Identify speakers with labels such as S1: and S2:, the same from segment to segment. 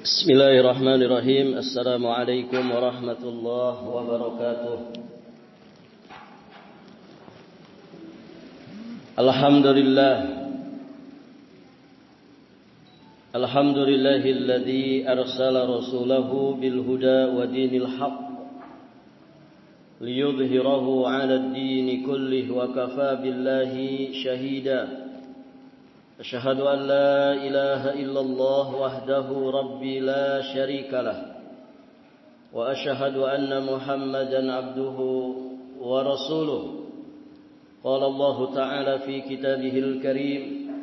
S1: Bismillahirrahmanirrahim. Assalamualaikum warahmatullahi wabarakatuh. Alhamdulillahilladzi arsala rasulahu bil huda wa dinil haqq liyudhhirahu 'alad dini kullih wa kafaa billahi shahida. Asyhadu an la ilaha illallah wahdahu rabbi la syarika lah wa asyhadu anna Muhammadan abduhu wa rasuluh. Qala Allah ta'ala fi kitabihil karim,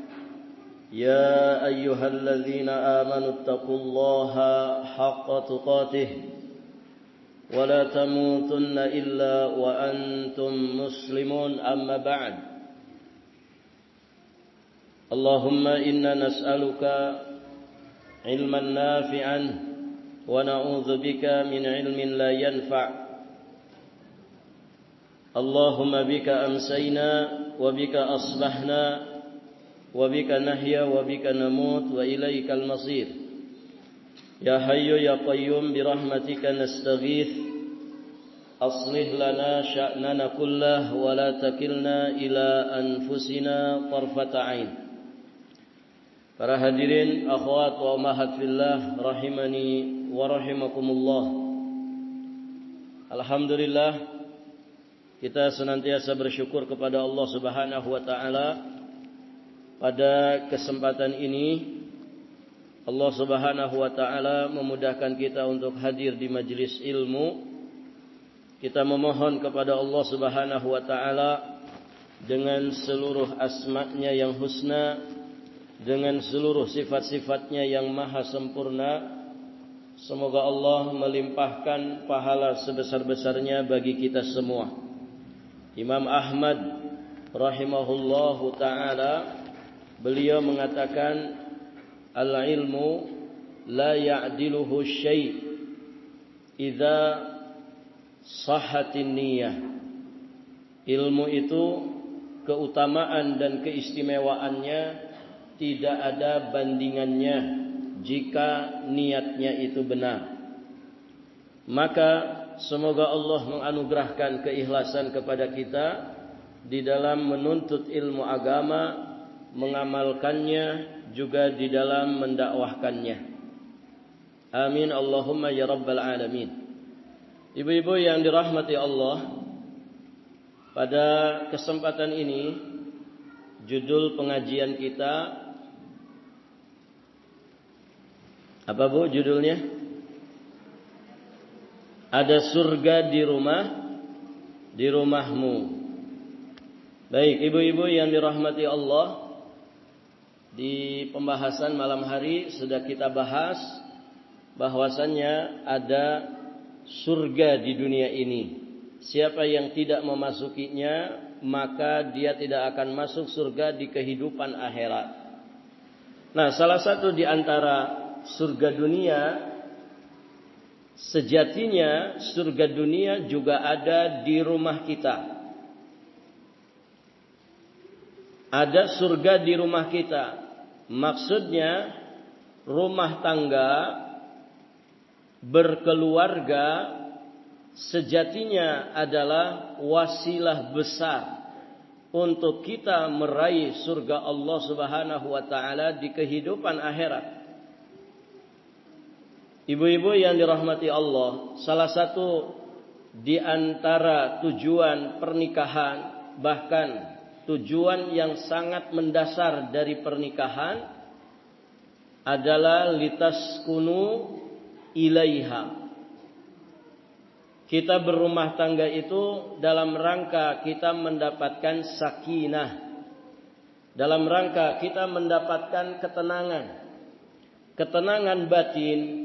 S1: ya ayyuhalladzina amanu taqullaha haqqa tuqatih wa la tamutunna illa wa antum muslimun, amma ba'd. Allahumma inna nas'aluka ilman nafi'an wa na'udzu bika min ilmin la yanfa'. Allahumma bika amsayna wa bika asbahna wa bika nahya wa bika namut wa ilaikal masir. Ya hayyu ya qayyum bi rahmatika nastaghith. Aslih lana sya'nana kullahu wa la takilna ila anfusina tarfata 'ain. Para hadirin, akhwat wa ummahat fillah, rahimani wa rahimakumullah. Alhamdulillah, kita senantiasa bersyukur kepada Allah Subhanahu wa taala. Pada kesempatan ini Allah Subhanahu wa taala memudahkan kita untuk hadir di majelis ilmu. Kita memohon kepada Allah Subhanahu wa taala dengan seluruh asma-Nya yang husna, dengan seluruh sifat-sifatnya yang maha sempurna, semoga Allah melimpahkan pahala sebesar-besarnya bagi kita semua. Imam Ahmad rahimahullahu ta'ala, beliau mengatakan, al-ilmu la ya'diluhu syai' idza sahhatin niyah. Ilmu itu, keutamaan dan keistimewaannya tidak ada bandingannya jika niatnya itu benar. Maka semoga Allah menganugerahkan keikhlasan kepada kita di dalam menuntut ilmu agama, mengamalkannya, juga di dalam mendakwahkannya. Amin Allahumma ya rabbal alamin. Ibu-ibu yang dirahmati Allah, pada kesempatan ini judul pengajian kita apa Bu judulnya? Ada surga di rumahmu. Baik, ibu-ibu yang dirahmati Allah, di pembahasan malam hari sudah kita bahas bahwasannya ada surga di dunia ini. Siapa yang tidak memasukinya, maka dia tidak akan masuk surga di kehidupan akhirat. Nah, salah satu di antara surga dunia, sejatinya surga dunia juga ada di rumah kita. Ada surga di rumah kita. Maksudnya rumah tangga, berkeluarga, sejatinya adalah wasilah besar untuk kita meraih surga Allah Subhanahu wa taala di kehidupan akhirat. Ibu-ibu yang dirahmati Allah, salah satu di antara tujuan pernikahan, bahkan tujuan yang sangat mendasar dari pernikahan adalah litaskunu ilaiha. Kita berumah tangga itu dalam rangka kita mendapatkan sakinah, dalam rangka kita mendapatkan ketenangan batin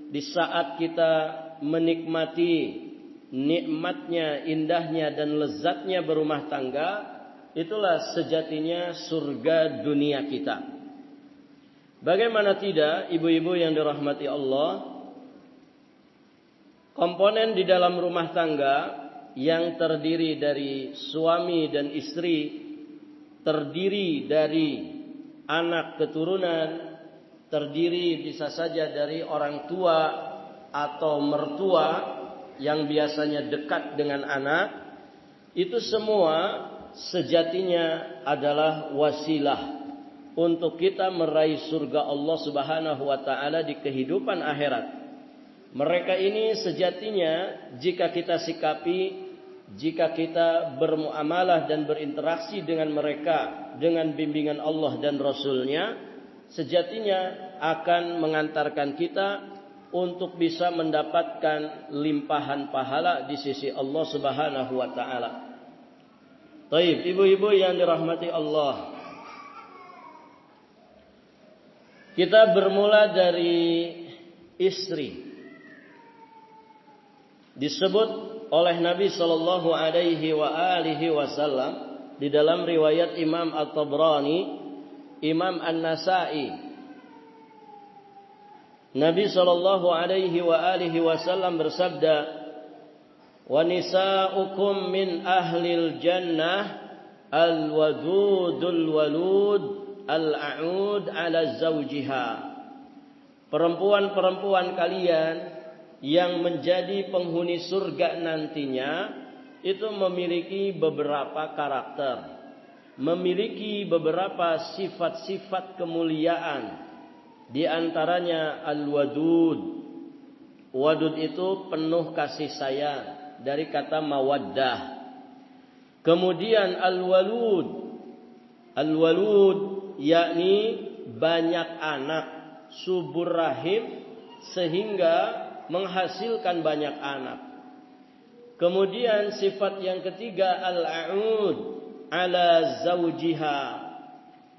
S1: di saat kita menikmati nikmatnya, indahnya dan lezatnya berumah tangga. Itulah sejatinya surga dunia kita. Bagaimana tidak, ibu-ibu yang dirahmati Allah, komponen di dalam rumah tangga yang terdiri dari suami dan istri, terdiri dari anak keturunan, terdiri bisa saja dari orang tua atau mertua yang biasanya dekat dengan anak, itu semua sejatinya adalah wasilah untuk kita meraih surga Allah Subhanahu wa taala di kehidupan akhirat. Mereka ini sejatinya jika kita sikapi, jika kita bermuamalah dan berinteraksi dengan mereka dengan bimbingan Allah dan Rasul-Nya, sejatinya akan mengantarkan kita untuk bisa mendapatkan limpahan pahala di sisi Allah Subhanahu wa taala. Baik, ibu-ibu yang dirahmati Allah. Kita bermula dari istri. Disebut oleh Nabi sallallahu alaihi wasallam di dalam riwayat Imam At-Tabrani, Imam An-Nasa'i. Nabi sallallahu alaihi wasallam bersabda, "Wa nisa'ukum min ahlil jannah al-wadudul walud al-a'ud ala zawjiha." Perempuan-perempuan kalian yang menjadi penghuni surga nantinya itu memiliki beberapa karakter, memiliki beberapa sifat-sifat kemuliaan. Di antaranya al-wadud. Wadud itu penuh kasih sayang dari kata mawaddah. Kemudian al-walud. Al-walud yakni banyak anak, subur rahim sehingga menghasilkan banyak anak. Kemudian sifat yang ketiga al-a'ud ala zawjiha,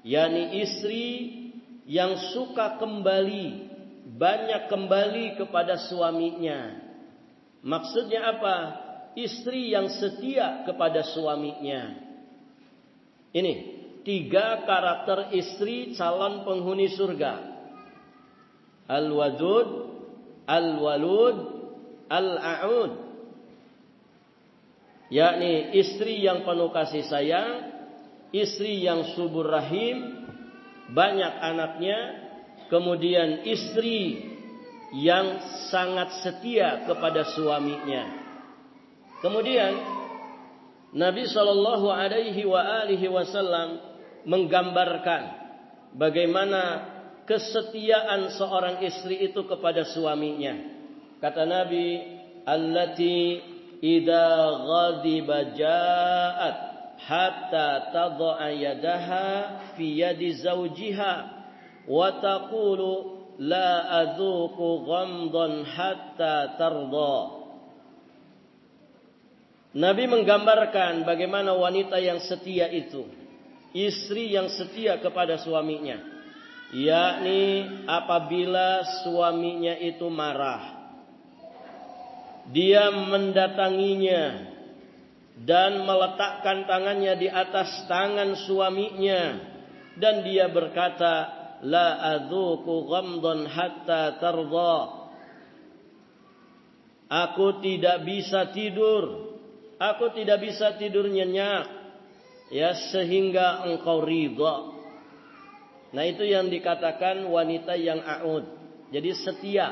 S1: yakni istri yang suka kembali, banyak kembali kepada suaminya. Maksudnya apa? Istri yang setia kepada suaminya. Ini 3 karakter istri calon penghuni surga. Al-wadud, al-walud, al-a'ud. Yakni istri yang penuh kasih sayang, istri yang subur rahim, banyak anaknya, kemudian istri yang sangat setia kepada suaminya. Kemudian Nabi sallallahu alaihi wasallam menggambarkan bagaimana kesetiaan seorang istri itu kepada suaminya. Kata Nabi, allati idza ghadiba ja'at hatta tad'a yadaha fi yadi zawjiha wa taqulu la adzuqu ghamdan hatta tarda. Nabi menggambarkan bagaimana wanita yang setia itu, istri yang setia kepada suaminya, yakni apabila suaminya itu marah, dia mendatanginya dan meletakkan tangannya di atas tangan suaminya dan dia berkata, la adzuqu ghamdan hatta tarda. Aku tidak bisa tidur. Aku tidak bisa tidur nyenyak ya sehingga engkau ridha. Nah, itu yang dikatakan wanita yang a'ud. Jadi setia.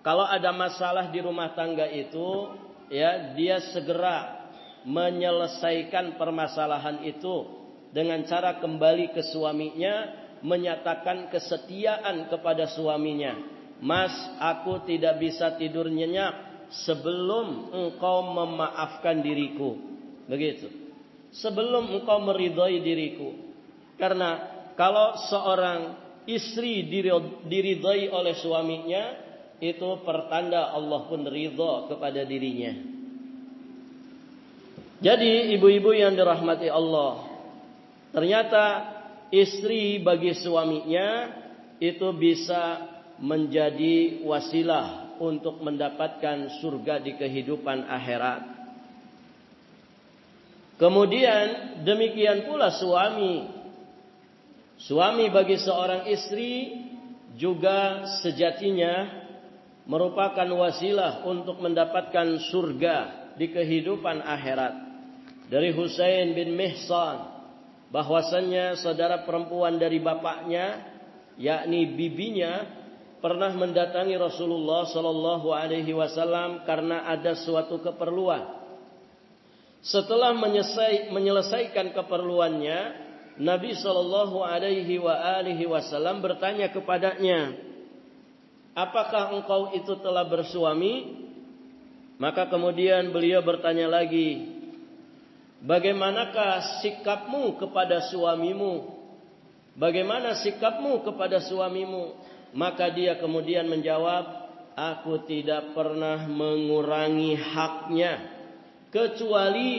S1: Kalau ada masalah di rumah tangga itu, ya dia segera menyelesaikan permasalahan itu dengan cara kembali ke suaminya, menyatakan kesetiaan kepada suaminya. Mas, aku tidak bisa tidur nyenyak sebelum engkau memaafkan diriku. Begitu. Sebelum engkau meridhai diriku. Karena kalau seorang istri diridhai oleh suaminya, itu pertanda Allah pun ridha kepada dirinya. Jadi ibu-ibu yang dirahmati Allah, ternyata istri bagi suaminya itu bisa menjadi wasilah untuk mendapatkan surga di kehidupan akhirat. Kemudian demikian pula suami. Suami bagi seorang istri juga sejatinya merupakan wasilah untuk mendapatkan surga di kehidupan akhirat. Dari Husain bin Mihsan bahwasannya saudara perempuan dari bapaknya yakni bibinya, pernah mendatangi Rasulullah sallallahu alaihi wasallam karena ada suatu keperluan. Setelah menyelesaikan keperluannya, Nabi sallallahu alaihi wasallam bertanya kepadanya, "Apakah engkau itu telah bersuami?" Maka kemudian beliau bertanya lagi, "Bagaimanakah sikapmu kepada suamimu? Bagaimana sikapmu kepada suamimu?" Maka dia kemudian menjawab, "Aku tidak pernah mengurangi haknya, kecuali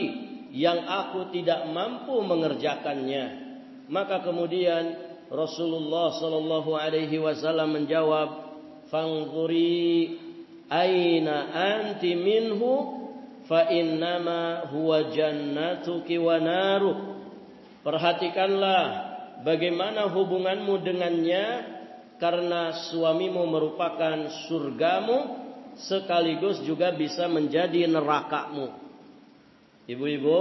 S1: yang aku tidak mampu mengerjakannya." Maka kemudian Rasulullah sallallahu alaihi wasallam menjawab, "Fanzuri aina anti minhu fa innama huwa jannatuki wa naruk." Perhatikanlah bagaimana hubunganmu dengannya, karena suamimu merupakan surgamu sekaligus juga bisa menjadi nerakamu. Ibu-ibu,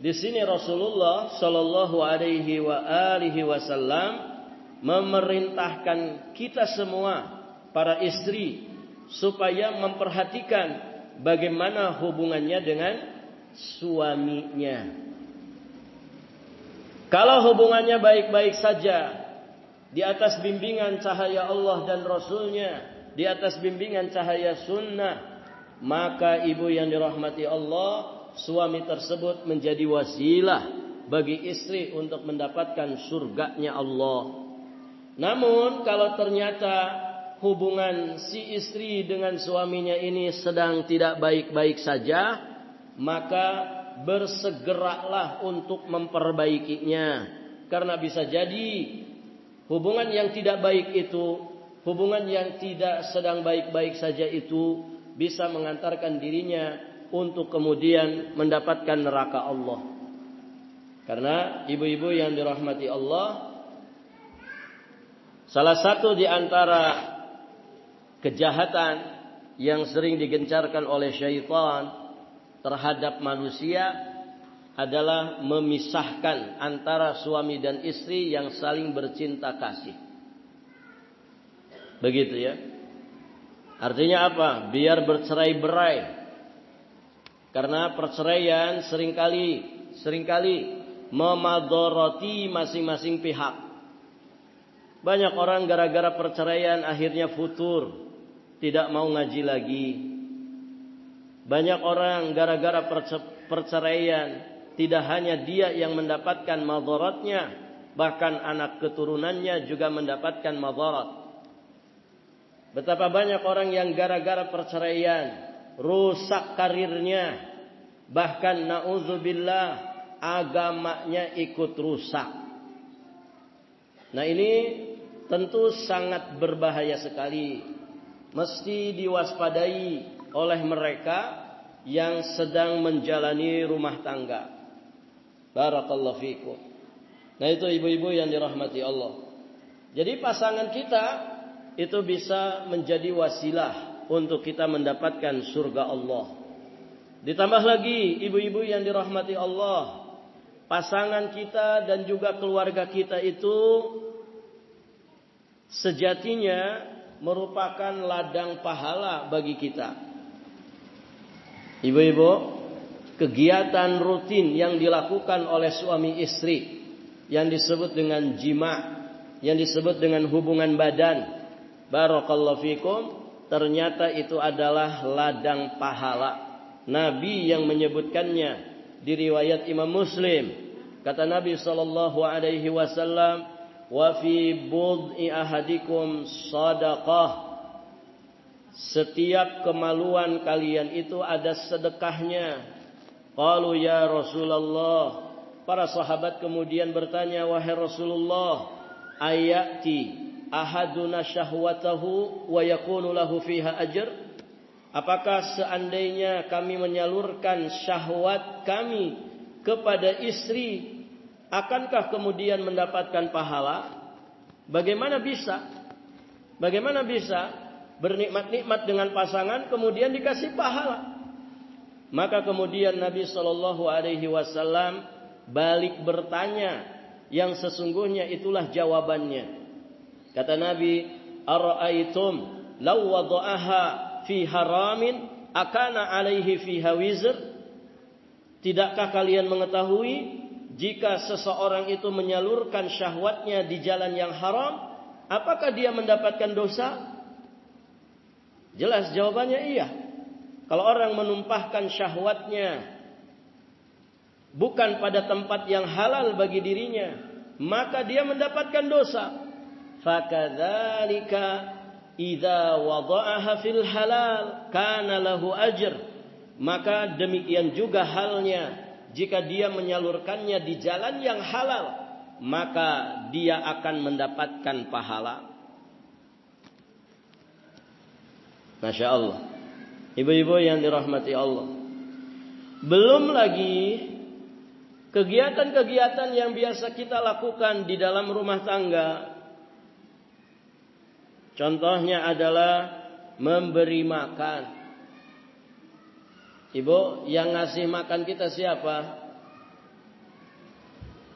S1: di sini Rasulullah sallallahu alaihi wasallam memerintahkan kita semua para istri supaya memperhatikan bagaimana hubungannya dengan suaminya. Kalau hubungannya baik-baik saja, di atas bimbingan cahaya Allah dan Rasulnya, di atas bimbingan cahaya sunnah, maka ibu yang dirahmati Allah, suami tersebut menjadi wasilah bagi istri untuk mendapatkan surganya Allah. Namun kalau ternyata hubungan si istri dengan suaminya ini sedang tidak baik-baik saja, maka bersegeralah untuk memperbaikinya. Karena bisa jadi hubungan yang tidak baik itu, hubungan yang tidak sedang baik-baik saja itu bisa mengantarkan dirinya untuk kemudian mendapatkan neraka Allah. Karena ibu-ibu yang dirahmati Allah, salah satu di antara kejahatan yang sering digencarkan oleh syaitan terhadap manusia adalah memisahkan antara suami dan istri yang saling bercinta kasih. Begitu ya. Artinya apa? Biar bercerai-berai. Karena perceraian seringkali memadoroti masing-masing pihak. Banyak orang gara-gara perceraian akhirnya futur, tidak mau ngaji lagi. Banyak orang gara-gara perceraian tidak hanya dia yang mendapatkan madaratnya, bahkan anak keturunannya juga mendapatkan madarat. Betapa banyak orang yang gara-gara perceraian rusak karirnya, bahkan na'udzubillah agamanya ikut rusak. Nah ini tentu sangat berbahaya sekali. Mesti diwaspadai oleh mereka yang sedang menjalani rumah tangga. Barakallahu fikum. Nah itu ibu-ibu yang dirahmati Allah. Jadi pasangan kita itu bisa menjadi wasilah untuk kita mendapatkan surga Allah. Ditambah lagi ibu-ibu yang dirahmati Allah, pasangan kita dan juga keluarga kita itu sejatinya merupakan ladang pahala bagi kita. Ibu-ibu, kegiatan rutin yang dilakukan oleh suami istri yang disebut dengan jima', yang disebut dengan hubungan badan, barakallahu fikum, ternyata itu adalah ladang pahala. Nabi yang menyebutkannya di riwayat Imam Muslim, kata Nabi sallallahu alaihi wasallam, wa fi bud'i ahadikum sadaqah. Setiap kemaluan kalian itu ada sedekahnya. Qalu ya Rasulullah. Para sahabat kemudian bertanya, wahai Rasulullah, ayati ahaduna syahwatahu wa yakunu lahu fiha ajr? Apakah seandainya kami menyalurkan syahwat kami kepada istri, akankah kemudian mendapatkan pahala? Bagaimana bisa? Bagaimana bisa bernikmat-nikmat dengan pasangan kemudian dikasih pahala? Maka kemudian Nabi sallallahu alaihi wasallam balik bertanya, yang sesungguhnya itulah jawabannya. Kata Nabi, "Ara'aitum law wada'aha fi haramin akana alaihi fiha wizr?" Tidakkah kalian mengetahui jika seseorang itu menyalurkan syahwatnya di jalan yang haram, apakah dia mendapatkan dosa? Jelas jawabannya iya. Kalau orang menumpahkan syahwatnya bukan pada tempat yang halal bagi dirinya, maka dia mendapatkan dosa. Fakadzalika idza wada'aha fil halal kana lahu ajr. Maka demikian juga halnya jika dia menyalurkannya di jalan yang halal, maka dia akan mendapatkan pahala. Masya Allah. Ibu-ibu yang dirahmati Allah. Belum lagi kegiatan-kegiatan yang biasa kita lakukan di dalam rumah tangga. Contohnya adalah memberi makan. Ibu, yang ngasih makan kita siapa?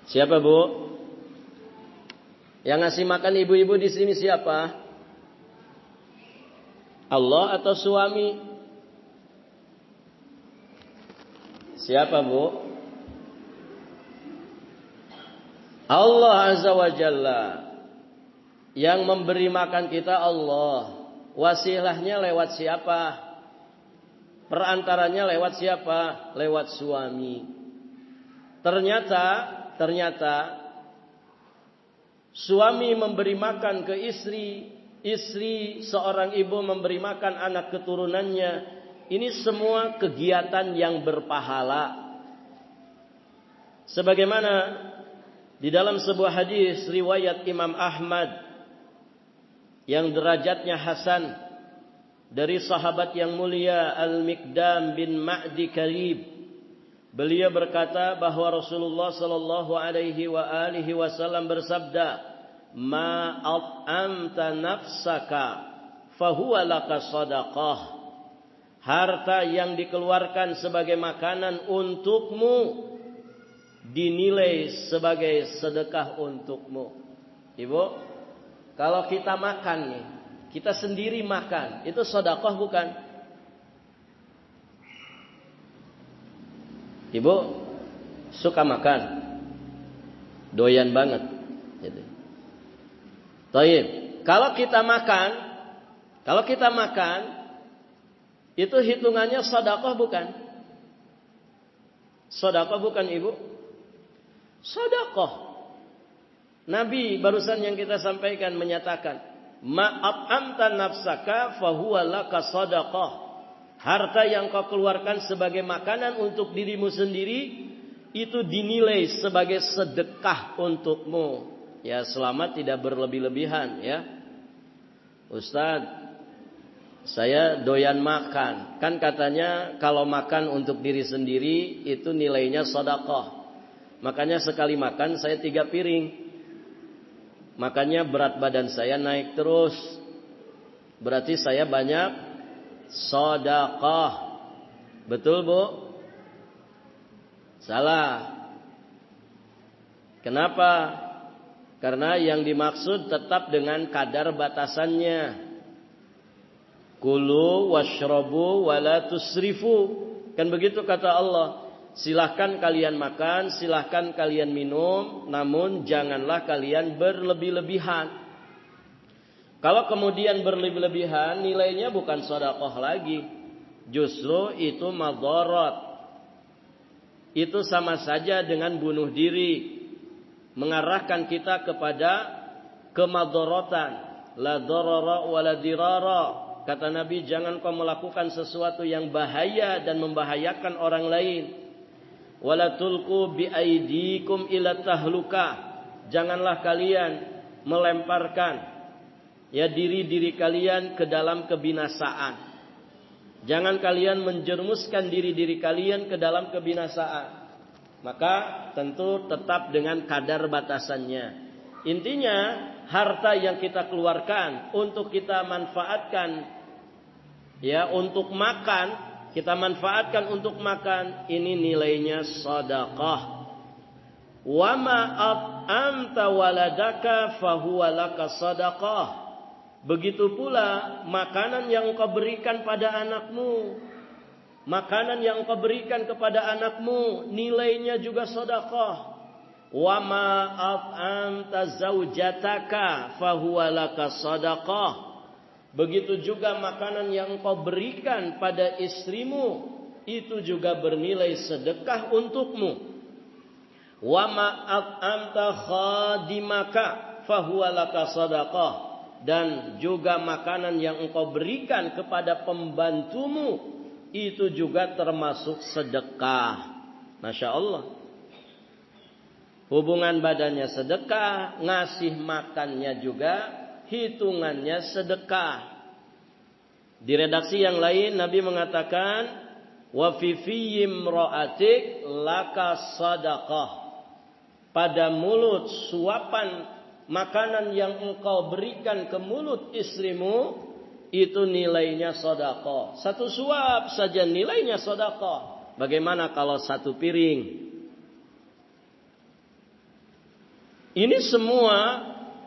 S1: Siapa, Bu? Yang ngasih makan ibu-ibu di sini siapa? Allah atau suami? Siapa, Bu? Allah Azza wa Jalla. Yang memberi makan kita Allah. Wasilahnya lewat siapa? Perantaranya lewat siapa? Lewat suami. Ternyata suami memberi makan ke istri seorang ibu memberi makan anak keturunannya. Ini semua kegiatan yang berpahala. Sebagaimana di dalam sebuah hadis riwayat Imam Ahmad yang derajatnya hasan dari sahabat yang mulia Al-Miqdam bin Ma'di Karib. Beliau berkata bahwa Rasulullah sallallahu alaihi wasallam bersabda, "Ma at'amta nafsaka fahuwa laka shadaqah." Harta yang dikeluarkan sebagai makanan untukmu dinilai sebagai sedekah untukmu. Ibu, kalau kita makan nih, kita sendiri makan, itu sedekah bukan? Ibu suka makan, doyan banget. Gitu. Taib. Kalau kita makan, itu hitungannya sedekah bukan? Sedekah bukan, Ibu? Sedekah. Nabi barusan yang kita sampaikan menyatakan, "Ma'at'amta nafsaka fahuwa laka sadaqah." Harta yang kau keluarkan sebagai makanan untuk dirimu sendiri itu dinilai sebagai sedekah untukmu. Ya, selama tidak berlebih-lebihan ya. Ustaz, saya doyan makan. Kan katanya kalau makan untuk diri sendiri itu nilainya sedekah. Makanya sekali makan saya 3 piring. Makanya berat badan saya naik terus. Berarti saya banyak sedekah. Betul, Bu? Salah. Kenapa? Karena yang dimaksud tetap dengan kadar batasannya. Kulu washrabu wala tusrifu. Kan begitu kata Allah. Silahkan kalian makan, silahkan kalian minum, namun janganlah kalian berlebih-lebihan. Kalau kemudian berlebih-lebihan, nilainya bukan sedekah lagi. Justru itu madharat. Itu sama saja dengan bunuh diri. Mengarahkan kita kepada kemadharatan. La darara wa la dirara. Kata Nabi, jangan kau melakukan sesuatu yang bahaya dan membahayakan orang lain. Wala tulqu bi aidikum ila tahlukah. Janganlah kalian melemparkan ya diri-diri kalian ke dalam kebinasaan. Jangan kalian menjerumuskan diri-diri kalian ke dalam kebinasaan. Maka tentu tetap dengan kadar batasannya. Intinya harta yang kita keluarkan untuk kita manfaatkan ya untuk makan, kita manfaatkan untuk makan, ini nilainya sedekah. Wa ma at'amta waladaka fahuwa laka sadaqah. Begitu pula makanan yang engkau berikan pada anakmu. Makanan yang engkau berikan kepada anakmu nilainya juga sedekah. Wa ma at'amta zaujataka fahuwa laka sadaqah. Begitu juga makanan yang engkau berikan pada istrimu itu juga bernilai sedekah untukmu. Wa ma at'amta khadimaka fahuwa laka sadaqah. Dan juga makanan yang engkau berikan kepada pembantumu itu juga termasuk sedekah. Masya Allah. Hubungan badannya sedekah, ngasih makannya juga hitungannya sedekah. Di redaksi yang lain Nabi mengatakan, wa fi imra'atik laka sadaqah. Pada mulut suapan makanan yang engkau berikan ke mulut istrimu itu nilainya sedekah. Satu suap saja nilainya sedekah. Bagaimana kalau satu piring? Ini semua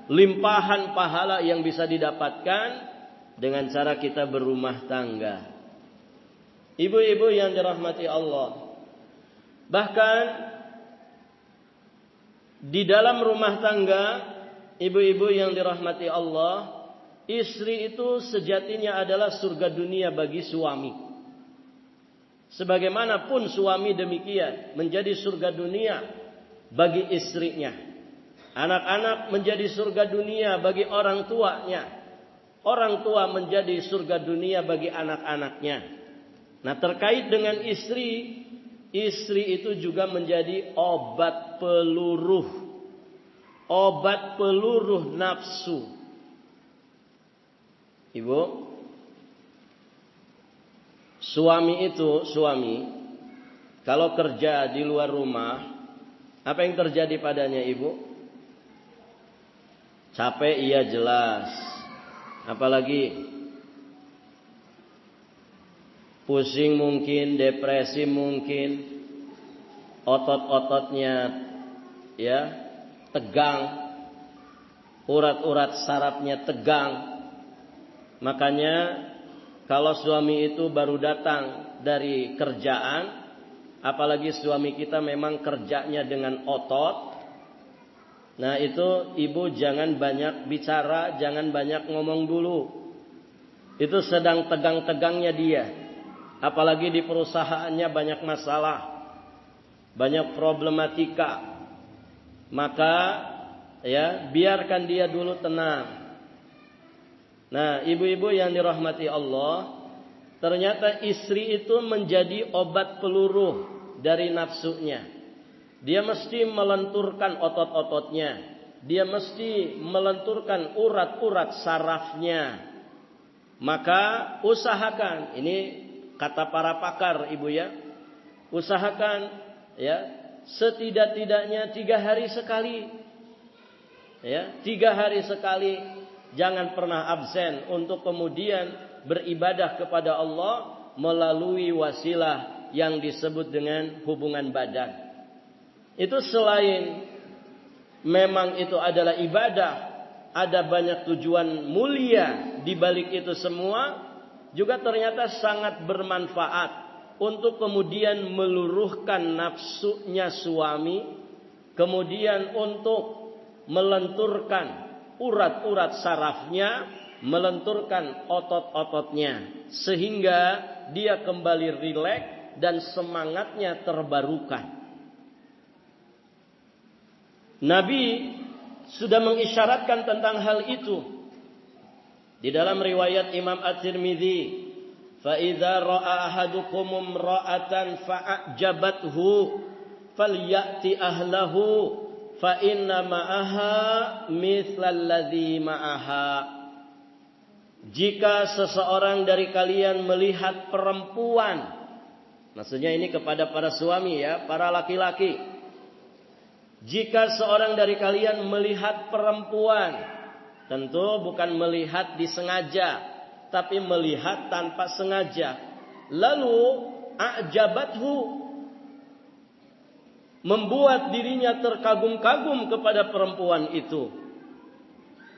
S1: limpahan pahala yang bisa didapatkan dengan cara kita berumah tangga. Ibu-ibu yang dirahmati Allah. Bahkan di dalam rumah tangga, ibu-ibu yang dirahmati Allah, istri itu sejatinya adalah surga dunia bagi suami. Sebagaimanapun suami demikian, menjadi surga dunia bagi istrinya. Anak-anak menjadi surga dunia bagi orang tuanya. Orang tua menjadi surga dunia bagi anak-anaknya. Nah, terkait dengan istri, istri itu juga menjadi obat peluruh. Obat peluruh nafsu. Ibu, suami kalau kerja di luar rumah, apa yang terjadi padanya, Ibu? Capek iya jelas. Apalagi pusing mungkin, depresi mungkin, otot-ototnya ya tegang, urat-urat sarafnya tegang. Makanya kalau suami itu baru datang dari kerjaan, apalagi suami kita memang kerjanya dengan otot, nah itu ibu jangan banyak bicara, jangan banyak ngomong dulu. Itu sedang tegang-tegangnya dia. Apalagi di perusahaannya banyak masalah, banyak problematika. Maka ya biarkan dia dulu tenang. Nah, ibu-ibu yang dirahmati Allah, ternyata istri itu menjadi obat peluruh dari nafsunya. Dia mesti melenturkan otot-ototnya. Dia mesti melenturkan urat-urat sarafnya. Maka usahakan, ini kata para pakar ibu ya, usahakan ya setidak-tidaknya 3 hari sekali. Ya, 3 hari sekali. Jangan pernah absen untuk kemudian beribadah kepada Allah melalui wasilah yang disebut dengan hubungan badan. Itu selain memang itu adalah ibadah, ada banyak tujuan mulia di balik itu semua, juga ternyata sangat bermanfaat untuk kemudian meluruhkan nafsunya suami, kemudian untuk melenturkan urat-urat sarafnya, melenturkan otot-ototnya, sehingga dia kembali rileks dan semangatnya terbarukan. Nabi sudah mengisyaratkan tentang hal itu di dalam riwayat Imam At-Tirmidzi, fa idza ra'a ahadukum imra'atan fa'ajabathu falyati ahlahu fa inna ma'aha mithlal ladzi ma'aha. Jika seseorang dari kalian melihat perempuan, maksudnya ini kepada para suami ya, para laki-laki. Jika seorang dari kalian melihat perempuan, tentu bukan melihat disengaja, tapi melihat tanpa sengaja. Lalu a'jabathu, membuat dirinya terkagum-kagum kepada perempuan itu.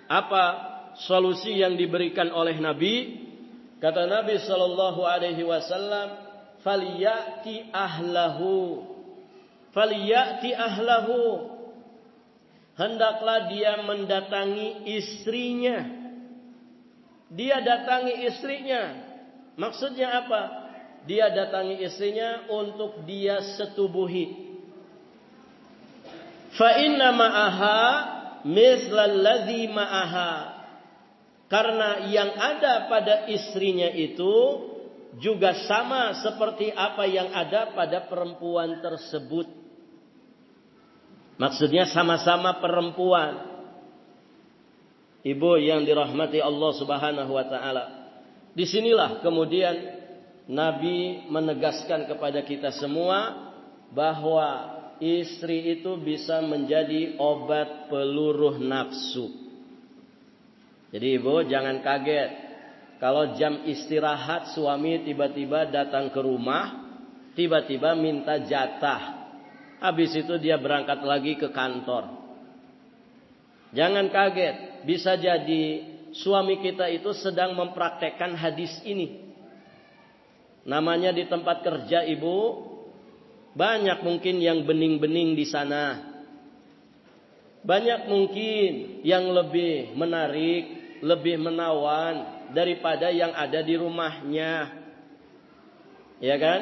S1: Apa solusi yang diberikan oleh Nabi? Kata Nabi sallallahu alaihi wasallam, "Falyati ahlahu." Falyati ahlahu. Hendaklah dia mendatangi istrinya. Dia datangi istrinya. Maksudnya apa? Dia datangi istrinya untuk dia setubuhi. Fa inna ma'aha mislal ladzi ma'aha. Karena yang ada pada istrinya itu juga sama seperti apa yang ada pada perempuan tersebut. Maksudnya sama-sama perempuan. Ibu yang dirahmati Allah Subhanahu wa taala. Disinilah kemudian Nabi menegaskan kepada kita semua bahwa istri itu bisa menjadi obat peluruh nafsu. Jadi ibu jangan kaget kalau jam istirahat suami tiba-tiba datang ke rumah, tiba-tiba minta jatah. Habis itu dia berangkat lagi ke kantor. Jangan kaget, bisa jadi suami kita itu sedang mempraktekkan hadis ini. Namanya di tempat kerja ibu, banyak mungkin yang bening-bening di sana. Banyak mungkin yang lebih menarik, lebih menawan daripada yang ada di rumahnya. Ya kan?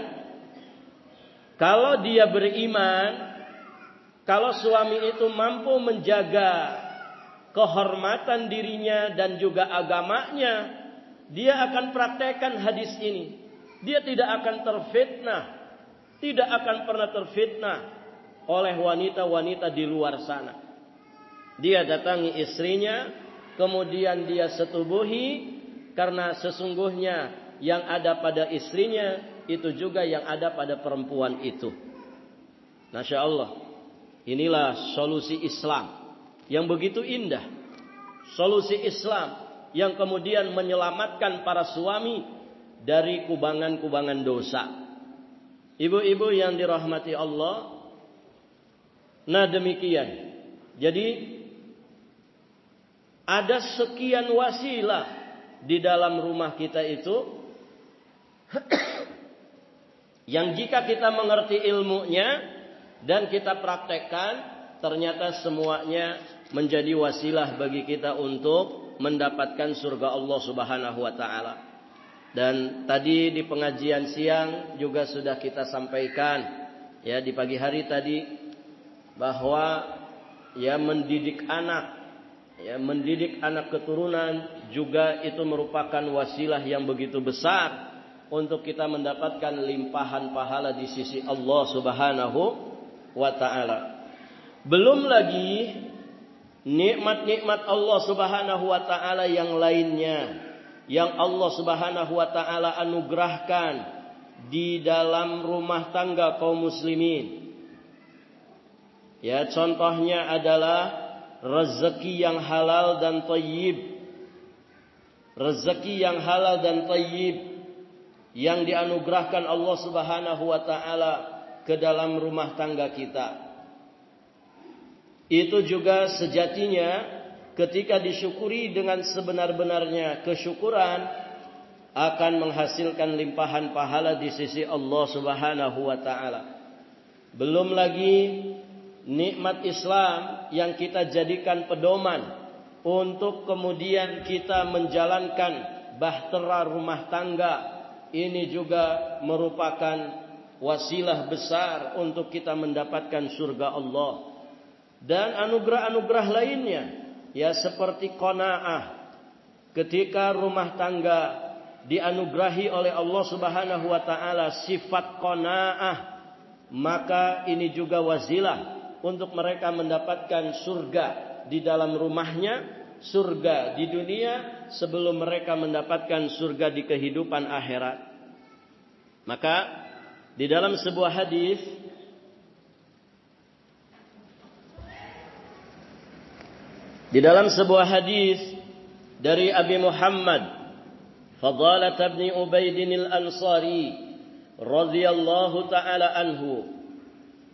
S1: Kalau dia beriman, kalau suami itu mampu menjaga kehormatan dirinya dan juga agamanya, dia akan praktekkan hadis ini. Dia tidak akan terfitnah, tidak akan pernah terfitnah oleh wanita-wanita di luar sana. Dia datangi istrinya, kemudian dia setubuhi, karena sesungguhnya yang ada pada istrinya itu juga yang ada pada perempuan itu. Masya Allah. Inilah solusi Islam yang begitu indah. Solusi Islam yang kemudian menyelamatkan para suami dari kubangan-kubangan dosa. Ibu-ibu yang dirahmati Allah. Nah demikian. Jadi ada sekian wasilah di dalam rumah kita itu yang jika kita mengerti ilmunya dan kita praktekkan, ternyata semuanya menjadi wasilah bagi kita untuk mendapatkan surga Allah Subhanahu wa taala. Dan tadi di pengajian siang juga sudah kita sampaikan ya di pagi hari tadi bahwa ya mendidik anak keturunan juga itu merupakan wasilah yang begitu besar untuk kita mendapatkan limpahan pahala di sisi Allah Subhanahu wa taala. Belum lagi nikmat-nikmat Allah Subhanahu wa taala yang lainnya yang Allah Subhanahu wa taala anugerahkan di dalam rumah tangga kaum muslimin. Ya, contohnya adalah rezeki yang halal dan thayyib. Rezeki yang halal dan thayyib yang dianugerahkan Allah Subhanahu wa taala ke dalam rumah tangga kita. Itu juga sejatinya ketika disyukuri dengan sebenar-benarnya kesyukuran akan menghasilkan limpahan pahala di sisi Allah Subhanahu wa taala. Belum lagi nikmat Islam yang kita jadikan pedoman untuk kemudian kita menjalankan bahtera rumah tangga. Ini juga merupakan wasilah besar untuk kita mendapatkan surga Allah. Dan anugerah-anugerah lainnya, ya seperti qanaah. Ketika rumah tangga dianugerahi oleh Allah Subhanahu wa taala sifat qanaah, maka ini juga wasilah untuk mereka mendapatkan surga di dalam rumahnya, surga di dunia sebelum mereka mendapatkan surga di kehidupan akhirat. Maka di dalam sebuah hadis dari Abi Muhammad Fadalah bin Ubaid al-Ansari radhiyallahu taala anhu,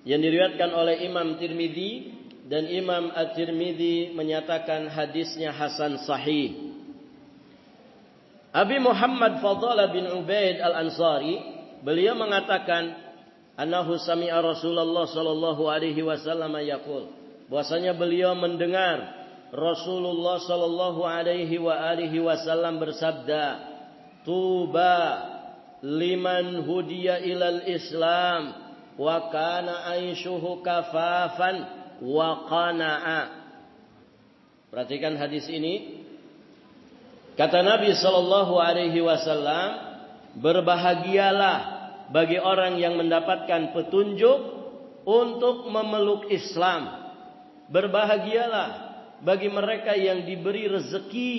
S1: yang diriwayatkan oleh Imam Tirmidzi, dan Imam At-Tirmidzi menyatakan hadisnya hasan sahih. Abi Muhammad Fadalah bin Ubaid Al-Ansari, beliau mengatakan, annahu sami'a Rasulullah sallallahu alaihi wasallam yaqul, bahwasanya beliau mendengar Rasulullah sallallahu alaihi wasallam bersabda, tuba liman hudiya ilal Islam wa kana aishuhu kafafan wa qana'a. Perhatikan hadis ini. Kata Nabi sallallahu alaihi wasallam, berbahagialah bagi orang yang mendapatkan petunjuk untuk memeluk Islam. Berbahagialah bagi mereka yang diberi rezeki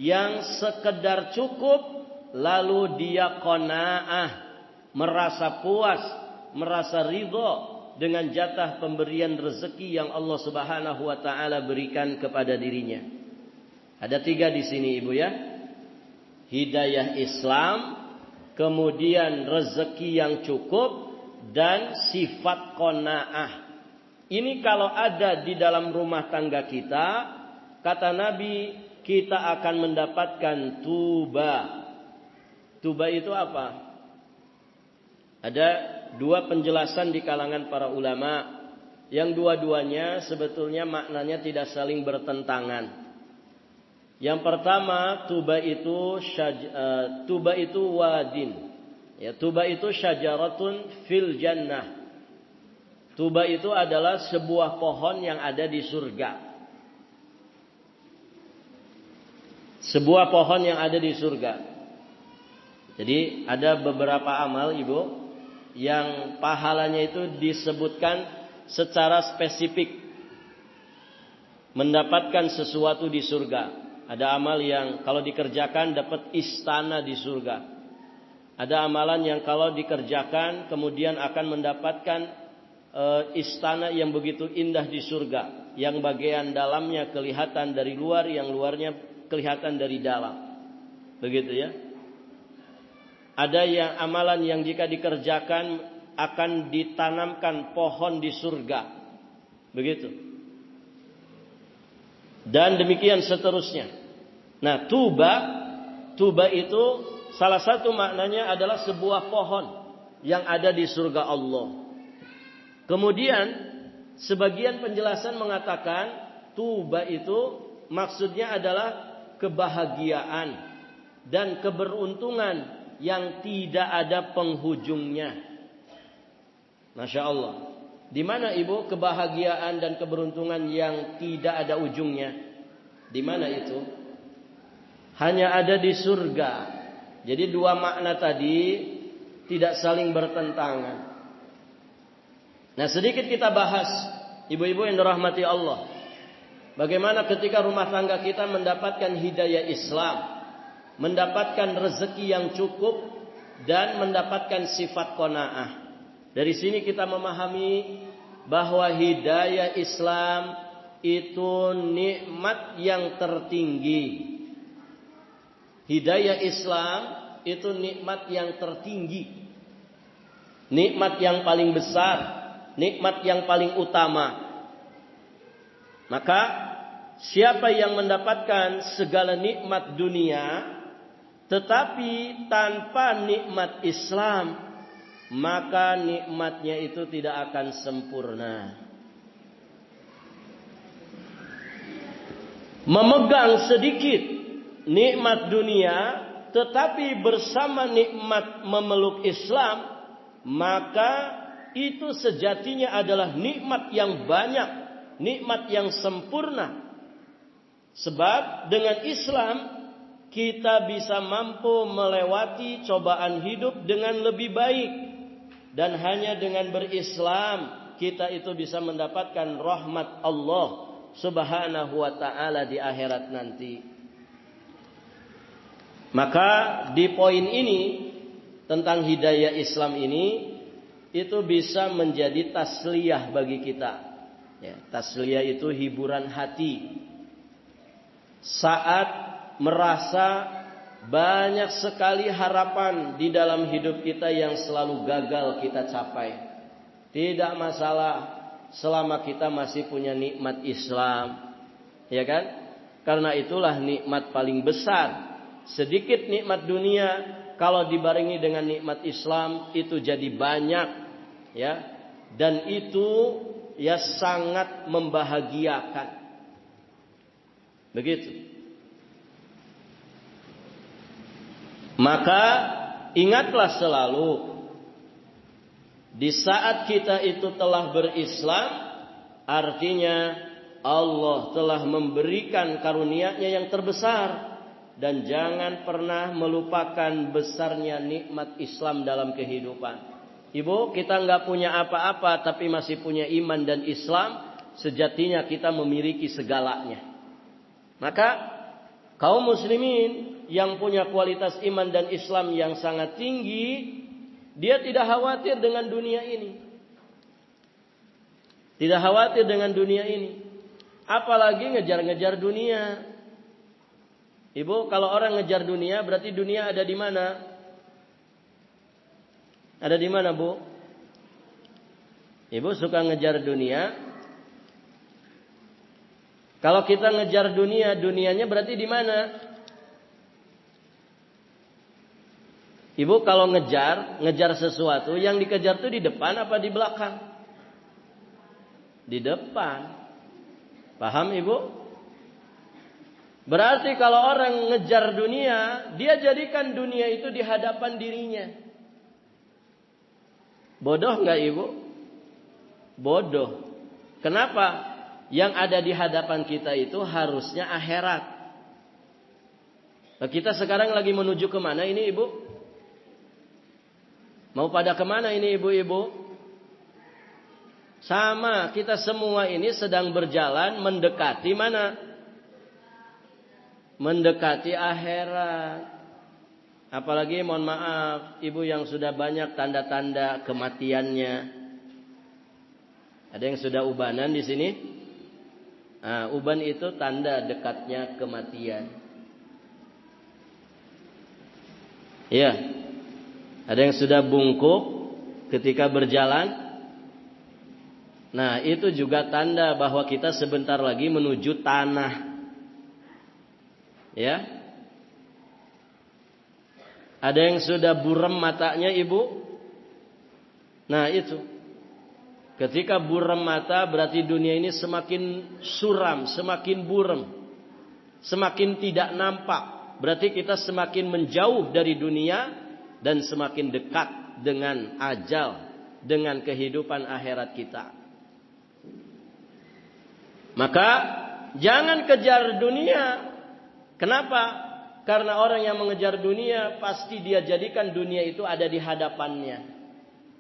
S1: yang sekedar cukup, lalu dia qanaah, merasa puas, merasa ridho dengan jatah pemberian rezeki yang Allah Subhanahu wa taala berikan kepada dirinya. Ada 3 di sini Ibu ya. Hidayah Islam, kemudian rezeki yang cukup, dan sifat qanaah. Ini kalau ada di dalam rumah tangga kita, kata Nabi, kita akan mendapatkan tuba. Tuba itu apa? Ada 2 penjelasan di kalangan para ulama, yang dua-duanya sebetulnya maknanya tidak saling bertentangan. Yang pertama, tuba itu wadin. Ya, tuba itu syajaratun fil jannah. Tuba itu adalah sebuah pohon yang ada di surga. Sebuah pohon yang ada di surga. Jadi ada beberapa amal Ibu yang pahalanya itu disebutkan secara spesifik. Mendapatkan sesuatu di surga. Ada amal yang kalau dikerjakan dapat istana di surga. Ada amalan yang kalau dikerjakan kemudian akan mendapatkan istana yang begitu indah di surga. Yang bagian dalamnya kelihatan dari luar, yang luarnya kelihatan dari dalam. Begitu ya. Ada yang amalan yang jika dikerjakan akan ditanamkan pohon di surga. Begitu. Dan demikian seterusnya. Nah, tuba itu salah satu maknanya adalah sebuah pohon yang ada di surga Allah. Kemudian sebagian penjelasan mengatakan tuba itu maksudnya adalah kebahagiaan dan keberuntungan yang tidak ada penghujungnya. Masya Allah. Di mana Ibu kebahagiaan dan keberuntungan yang tidak ada ujungnya? Di mana itu? Hanya ada di surga. Jadi 2 makna tadi tidak saling bertentangan. Nah, sedikit kita bahas ibu-ibu yang dirahmati Allah. Bagaimana ketika rumah tangga kita mendapatkan hidayah Islam, mendapatkan rezeki yang cukup, dan mendapatkan sifat qanaah. Dari sini kita memahami bahwa hidayah Islam itu nikmat yang tertinggi. Hidayah Islam itu nikmat yang tertinggi. Nikmat yang paling besar, nikmat yang paling utama. Maka siapa yang mendapatkan segala nikmat dunia tetapi tanpa nikmat Islam, maka nikmatnya itu tidak akan sempurna. Memegang sedikit nikmat dunia tetapi bersama nikmat memeluk Islam, maka itu sejatinya adalah nikmat yang banyak, nikmat yang sempurna. Sebab dengan Islam kita bisa mampu melewati cobaan hidup dengan lebih baik. Dan hanya dengan berislam kita itu bisa mendapatkan rahmat Allah Subhanahu wa ta'ala di akhirat nanti. Maka di poin ini tentang hidayah Islam ini itu bisa menjadi tasliyah bagi kita. Ya, tasliyah itu hiburan hati. Saat merasa banyak sekali harapan di dalam hidup kita yang selalu gagal kita capai. Tidak masalah selama kita masih punya nikmat Islam. Ya kan? Karena itulah nikmat paling besar. Sedikit nikmat dunia kalau dibarengi dengan nikmat Islam itu jadi banyak, ya. Dan itu ya sangat membahagiakan. Begitu. Maka ingatlah selalu di saat kita itu telah berislam, artinya Allah telah memberikan karunia-Nya yang terbesar. Dan jangan pernah melupakan besarnya nikmat Islam dalam kehidupan. Ibu, kita nggak punya apa-apa tapi masih punya iman dan Islam, sejatinya kita memiliki segalanya. Maka kaum muslimin yang punya kualitas iman dan Islam yang sangat tinggi, dia tidak khawatir dengan dunia ini. Tidak khawatir dengan dunia ini. Apalagi ngejar-ngejar dunia. Ibu, kalau orang ngejar dunia, berarti dunia ada di mana? Ada di mana, Bu? Ibu suka ngejar dunia. Kalau kita ngejar dunia, dunianya berarti di mana? Ibu, kalau ngejar sesuatu, yang dikejar itu di depan apa di belakang? Di depan. Paham, Ibu? Berarti kalau orang ngejar dunia, dia jadikan dunia itu di hadapan dirinya. Bodoh enggak, Ibu? Bodoh. Kenapa? Yang ada di hadapan kita itu harusnya akhirat. Nah, kita sekarang lagi menuju kemana ini, Ibu? Mau pada kemana ini, ibu-ibu? Sama, kita semua ini sedang berjalan mendekati mana? Mendekati akhirat. Apalagi mohon maaf, ibu yang sudah banyak tanda-tanda kematiannya. Ada yang sudah ubanan di sini? Nah, uban itu tanda dekatnya kematian. Iya. Ada yang sudah bungkuk ketika berjalan. Nah, itu juga tanda bahwa kita sebentar lagi menuju tanah. Ya. Ada yang sudah buram matanya, Ibu. Nah, itu. Ketika buram mata berarti dunia ini semakin suram, semakin buram. Semakin tidak nampak. Berarti kita semakin menjauh dari dunia dan semakin dekat dengan ajal, dengan kehidupan akhirat kita. Maka jangan kejar dunia. Kenapa? Karena orang yang mengejar dunia pasti dia jadikan dunia itu ada di hadapannya.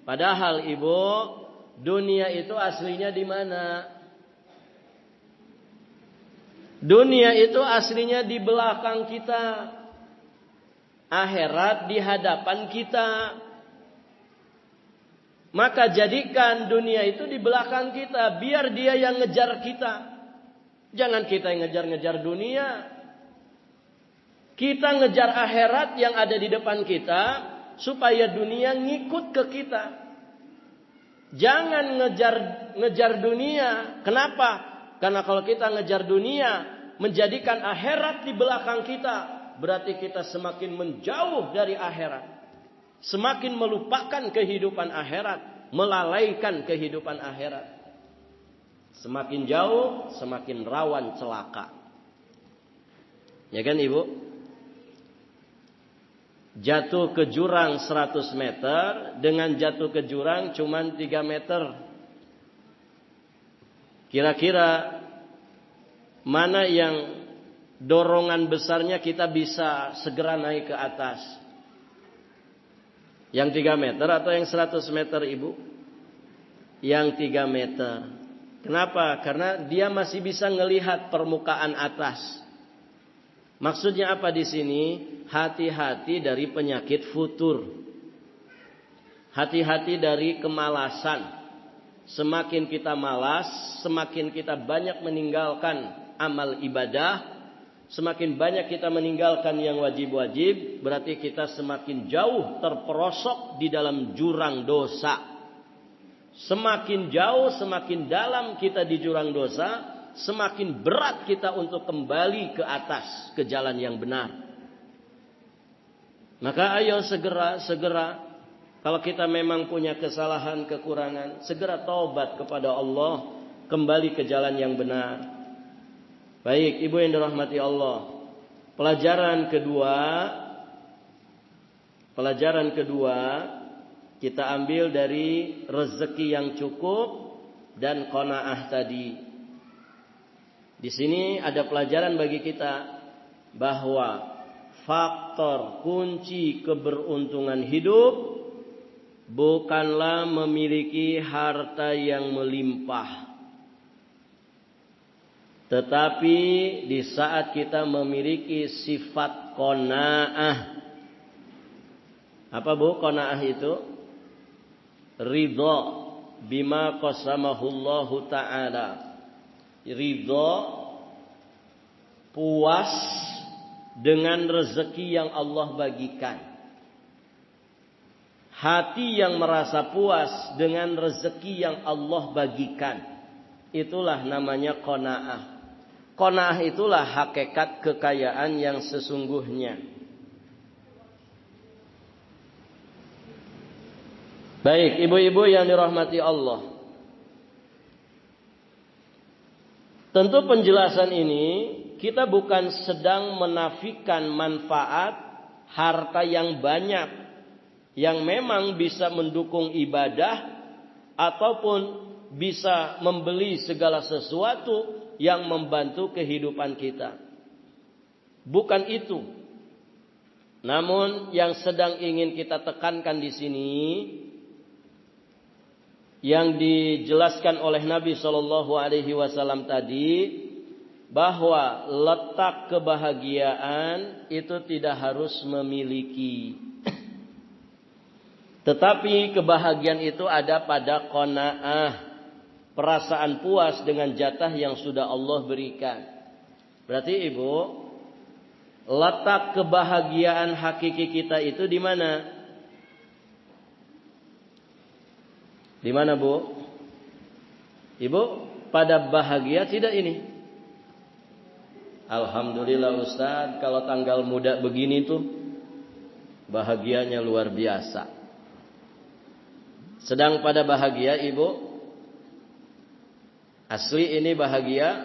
S1: Padahal, Ibu, dunia itu aslinya di mana? Dunia itu aslinya di belakang kita. Akhirat di hadapan kita. Maka jadikan dunia itu di belakang kita. Biar dia yang ngejar kita. Jangan kita yang ngejar-ngejar dunia. Kita ngejar akhirat yang ada di depan kita. Supaya dunia ngikut ke kita. Jangan ngejar dunia. Kenapa? Karena kalau kita ngejar dunia. Menjadikan akhirat di belakang kita. Berarti kita semakin menjauh dari akhirat. Semakin melupakan kehidupan akhirat. Melalaikan kehidupan akhirat. Semakin jauh, semakin rawan celaka. Ya kan, Ibu? Jatuh ke jurang 100 meter. Dengan jatuh ke jurang cuma 3 meter. Kira-kira mana yang dorongan besarnya kita bisa segera naik ke atas? Yang 3 meter atau yang 100 meter, Ibu? Yang 3 meter. Kenapa? Karena dia masih bisa ngelihat permukaan atas. Maksudnya apa di sini? Hati-hati dari penyakit futur. Hati-hati dari kemalasan. Semakin kita malas, semakin kita banyak meninggalkan amal ibadah. Semakin banyak kita meninggalkan yang wajib-wajib, berarti kita semakin jauh terperosok di dalam jurang dosa. Semakin jauh, semakin dalam kita di jurang dosa, semakin berat kita untuk kembali ke atas, ke jalan yang benar. Maka ayo segera kalau kita memang punya kesalahan, kekurangan, segera taubat kepada Allah, kembali ke jalan yang benar. Baik, ibu yang dirahmati Allah. Pelajaran kedua kita ambil dari rezeki yang cukup dan qanaah tadi. Di sini ada pelajaran bagi kita bahwa faktor kunci keberuntungan hidup bukanlah memiliki harta yang melimpah, tetapi di saat kita memiliki sifat qanaah. Apa bu qanaah itu? Ridha bima qasamahullahu ta'ala. Ridha, puas dengan rezeki yang Allah bagikan. Hati yang merasa puas dengan rezeki yang Allah bagikan, itulah namanya qanaah. Qanaah itulah hakikat kekayaan yang sesungguhnya. Baik, ibu-ibu yang dirahmati Allah. Tentu penjelasan ini kita bukan sedang menafikan manfaat harta yang banyak yang memang bisa mendukung ibadah ataupun bisa membeli segala sesuatu yang membantu kehidupan kita. Bukan itu. Namun yang sedang ingin kita tekankan di sini, yang dijelaskan oleh Nabi SAW tadi, bahwa letak kebahagiaan itu tidak harus memiliki. Tetapi kebahagiaan itu ada pada qanaah, perasaan puas dengan jatah yang sudah Allah berikan. Berarti ibu, letak kebahagiaan hakiki kita itu di mana? Di mana bu? Ibu, pada bahagia tidak ini? Alhamdulillah Ustaz, kalau tanggal muda begini tuh bahagianya luar biasa. Sedang pada bahagia ibu? Asli ini bahagia?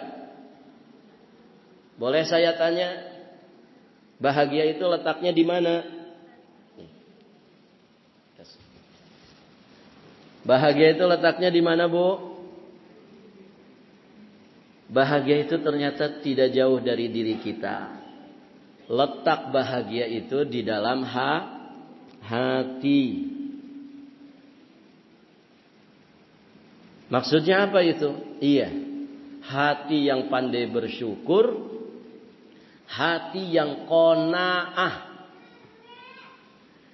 S1: Boleh saya tanya, bahagia itu letaknya di mana? Bahagia itu letaknya di mana, Bu? Bahagia itu ternyata tidak jauh dari diri kita. Letak bahagia itu di dalam hati. Maksudnya apa itu? Iya. Hati yang pandai bersyukur, hati yang qanaah.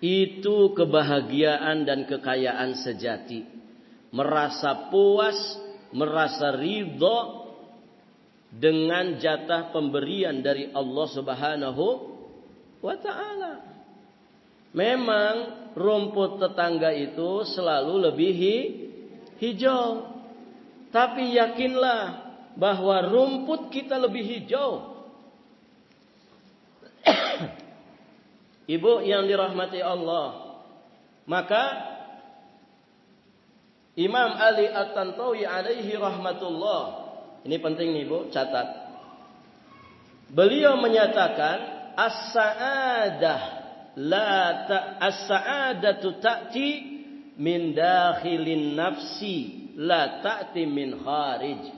S1: Itu kebahagiaan dan kekayaan sejati. Merasa puas, merasa ridho dengan jatah pemberian dari Allah Subhanahu wa ta'ala. Memang rumput tetangga itu selalu lebih hijau. Tapi yakinlah bahwa rumput kita lebih hijau. Ibu yang dirahmati Allah, maka Imam Ali At-Tantawi alaihi rahmatullah, ini penting nih Bu, catat. Beliau menyatakan as-sa'adatu ta'ti min dakhilin nafsi la ta'ti min kharij.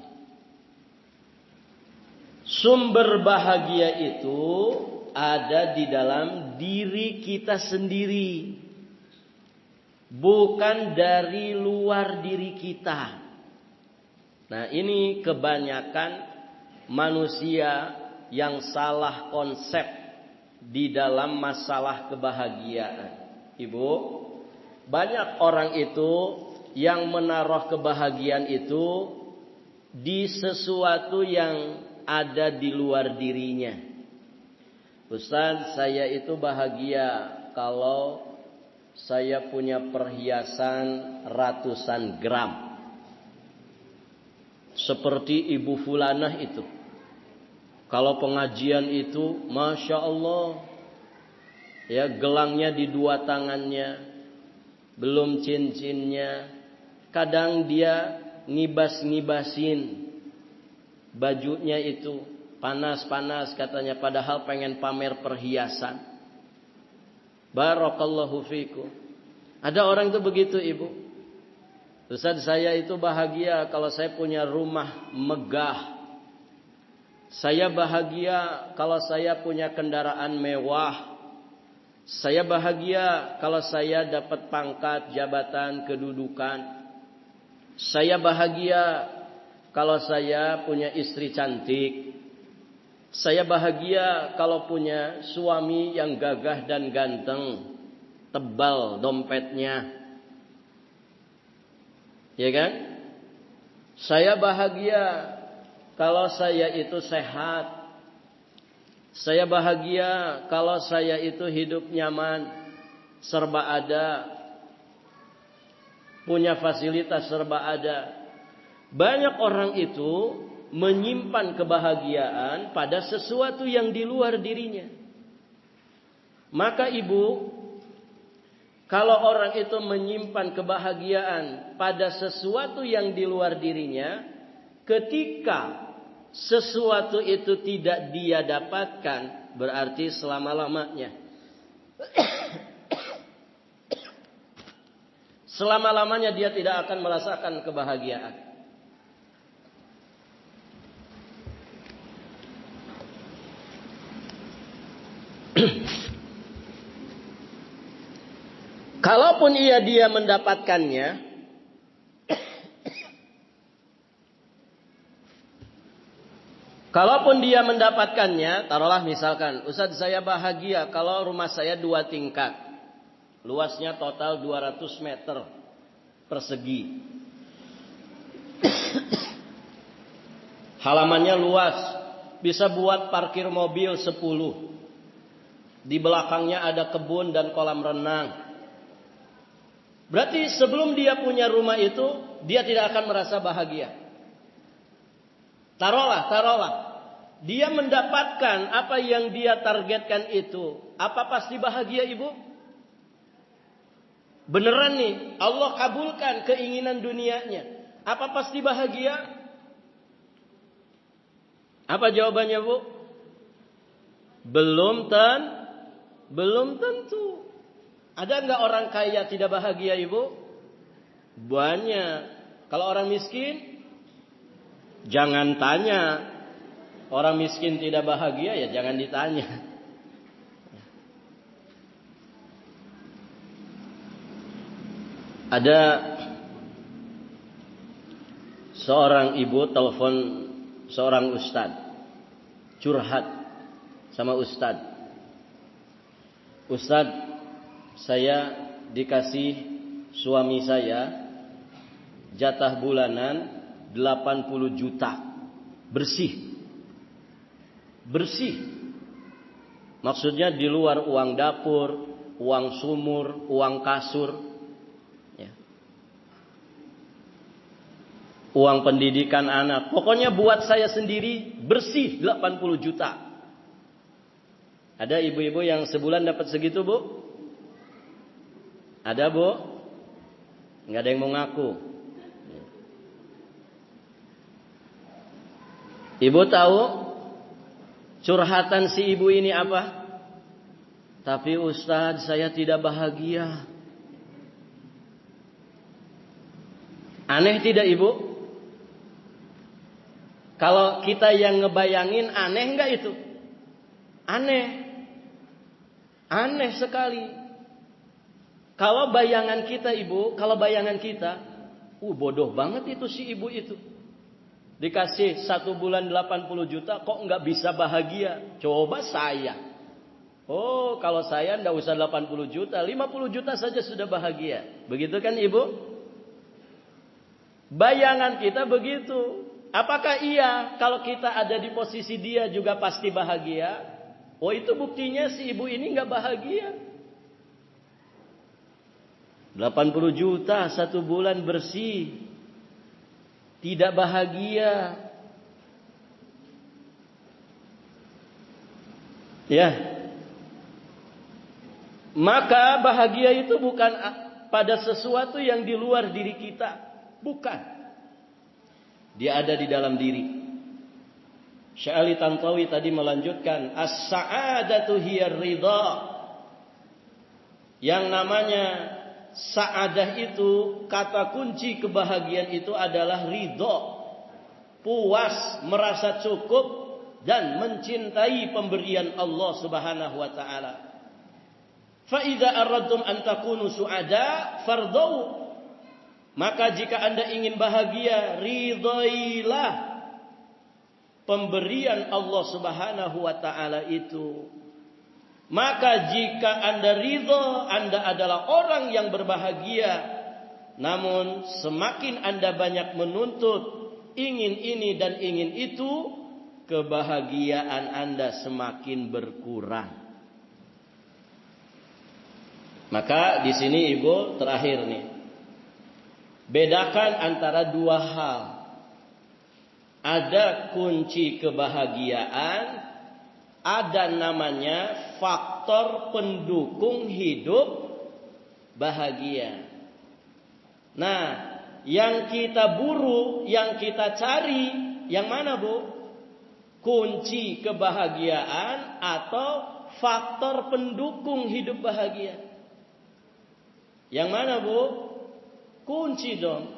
S1: Sumber bahagia itu ada di dalam diri kita sendiri, bukan dari luar diri kita. Nah, ini kebanyakan manusia yang salah konsep di dalam masalah kebahagiaan. Ibu, banyak orang itu yang menaruh kebahagiaan itu di sesuatu yang ada di luar dirinya. Ustaz, saya itu bahagia kalau saya punya perhiasan ratusan gram. Seperti Ibu Fulanah itu. Kalau pengajian itu, Masya Allah, ya, gelangnya di dua tangannya, belum cincinnya. Kadang dia ngibas-ngibasin bajunya itu, panas-panas katanya, padahal pengen pamer perhiasan. Barakallahu fikum. Ada orang itu begitu, Ibu. Ustaz, saya itu bahagia kalau saya punya rumah megah. Saya bahagia kalau saya punya kendaraan mewah. Saya bahagia kalau saya dapat pangkat, jabatan, kedudukan. Saya bahagia kalau saya punya istri cantik. Saya bahagia kalau punya suami yang gagah dan ganteng, tebal dompetnya. Ya kan? Saya bahagia kalau saya itu sehat. Saya bahagia kalau saya itu hidup nyaman, serba ada, punya fasilitas serba ada. Banyak orang itu menyimpan kebahagiaan pada sesuatu yang di luar dirinya. Maka Ibu, kalau orang itu menyimpan kebahagiaan pada sesuatu yang di luar dirinya, ketika sesuatu itu tidak dia dapatkan, berarti selama-lamanya. Selama-lamanya dia tidak akan merasakan kebahagiaan. Kalaupun dia mendapatkannya, taruhlah misalkan, Ustaz, saya bahagia kalau rumah saya 2 tingkat. Luasnya total 200 meter persegi. Halamannya luas, bisa buat parkir mobil 10. Di belakangnya ada kebun dan kolam renang. Berarti sebelum dia punya rumah itu, dia tidak akan merasa bahagia. Taruhlah. Dia mendapatkan apa yang dia targetkan itu. Apa pasti bahagia, Ibu? Beneran nih, Allah kabulkan keinginan dunianya. Apa pasti bahagia? Apa jawabannya, Bu? Belum tentu. Ada enggak orang kaya tidak bahagia, Ibu? Banyak. Kalau orang miskin, jangan tanya. Orang miskin tidak bahagia, ya jangan ditanya. Ada seorang ibu telepon seorang ustadz, curhat sama ustadz. Ustadz, saya dikasih suami saya jatah bulanan 80 juta. Bersih. Maksudnya di luar uang dapur, uang sumur, uang kasur, ya. Uang pendidikan anak. Pokoknya buat saya sendiri bersih 80 juta. Ada ibu-ibu yang sebulan dapat segitu, Bu? Ada, Bu? Nggak ada yang mau ngaku. Ibu tahu curhatan si ibu ini apa? Tapi Ustaz, saya tidak bahagia. Aneh tidak, Ibu? Kalau kita yang ngebayangin, aneh enggak itu? Aneh sekali. Kalau bayangan kita, Ibu, bodoh banget itu si ibu itu. Dikasih 1 bulan 80 juta kok nggak bisa bahagia. Coba saya. Oh, kalau saya nggak usah 80 juta, 50 juta saja sudah bahagia. Begitu kan, Ibu? Bayangan kita begitu. Apakah iya kalau kita ada di posisi dia juga pasti bahagia? Oh, itu buktinya si ibu ini nggak bahagia. 80 juta 1 bulan bersih. Tidak bahagia. Ya. Maka bahagia itu bukan pada sesuatu yang di luar diri kita. Bukan. Dia ada di dalam diri. Syekh Ali Tantawi tadi melanjutkan, as-sa'adatu hiya ridha. Yang namanya sa'adah itu, kata kunci kebahagiaan itu adalah ridho, puas, merasa cukup dan mencintai pemberian Allah Subhanahu wa taala. Fa idza aradtum an takunu su'ada fardau. Maka jika Anda ingin bahagia, ridhoilah pemberian Allah Subhanahu wa taala itu. Maka jika Anda ridho, Anda adalah orang yang berbahagia. Namun semakin Anda banyak menuntut, ingin ini dan ingin itu, kebahagiaan Anda semakin berkurang. Maka di sini Ibu terakhir nih, bedakan antara dua hal. Ada kunci kebahagiaan, ada namanya faktor pendukung hidup bahagia. Nah, yang kita buru, yang kita cari, yang mana Bu? Kunci kebahagiaan atau faktor pendukung hidup bahagia? Yang mana Bu? Kunci dong.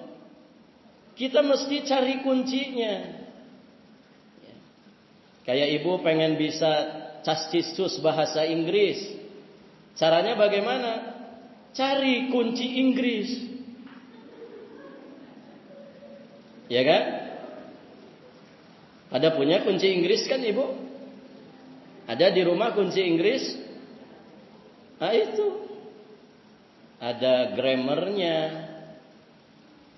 S1: Kita mesti cari kuncinya. Kayak Ibu pengen bisa castistus bahasa Inggris. Caranya bagaimana? Cari kunci Inggris. Ya kan? Ada punya kunci Inggris kan Ibu? Ada di rumah kunci Inggris? Nah itu. Ada grammarnya.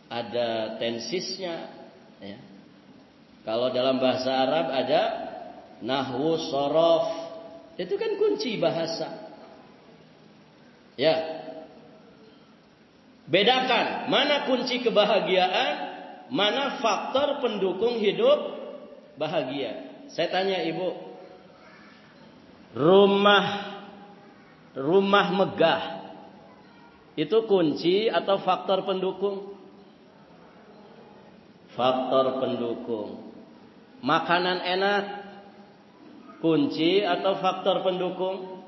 S1: Ada tensisnya. Ya. Kalau dalam bahasa Arab ada nahwu, sorof, itu kan kunci bahasa. Ya. Bedakan mana kunci kebahagiaan, mana faktor pendukung hidup bahagia. Saya tanya Ibu, rumah megah itu kunci atau faktor pendukung? Faktor pendukung. Makanan enak kunci atau faktor pendukung?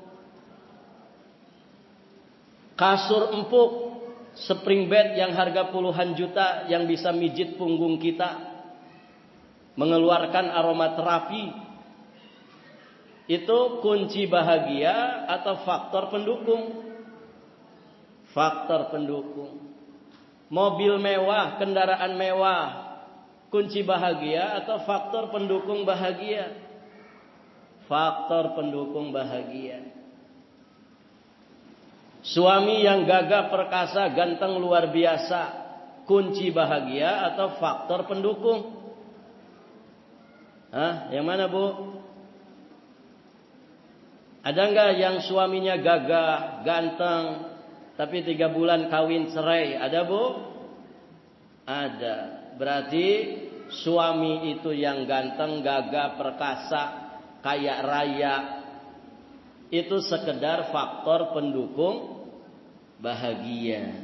S1: Kasur empuk, spring bed yang harga puluhan juta yang bisa mijit punggung kita, mengeluarkan aroma terapi, itu kunci bahagia atau faktor pendukung? Faktor pendukung. Mobil mewah, kendaraan mewah, kunci bahagia atau faktor pendukung bahagia? Faktor pendukung bahagia. Suami yang gagah perkasa, ganteng luar biasa, kunci bahagia atau faktor pendukung? Hah? Yang mana Bu? Ada enggak yang suaminya gagah, ganteng, tapi 3 bulan kawin cerai? Ada Bu? Ada. Berarti suami itu yang ganteng, gagah, perkasa, kaya raya, itu sekedar faktor pendukung bahagia.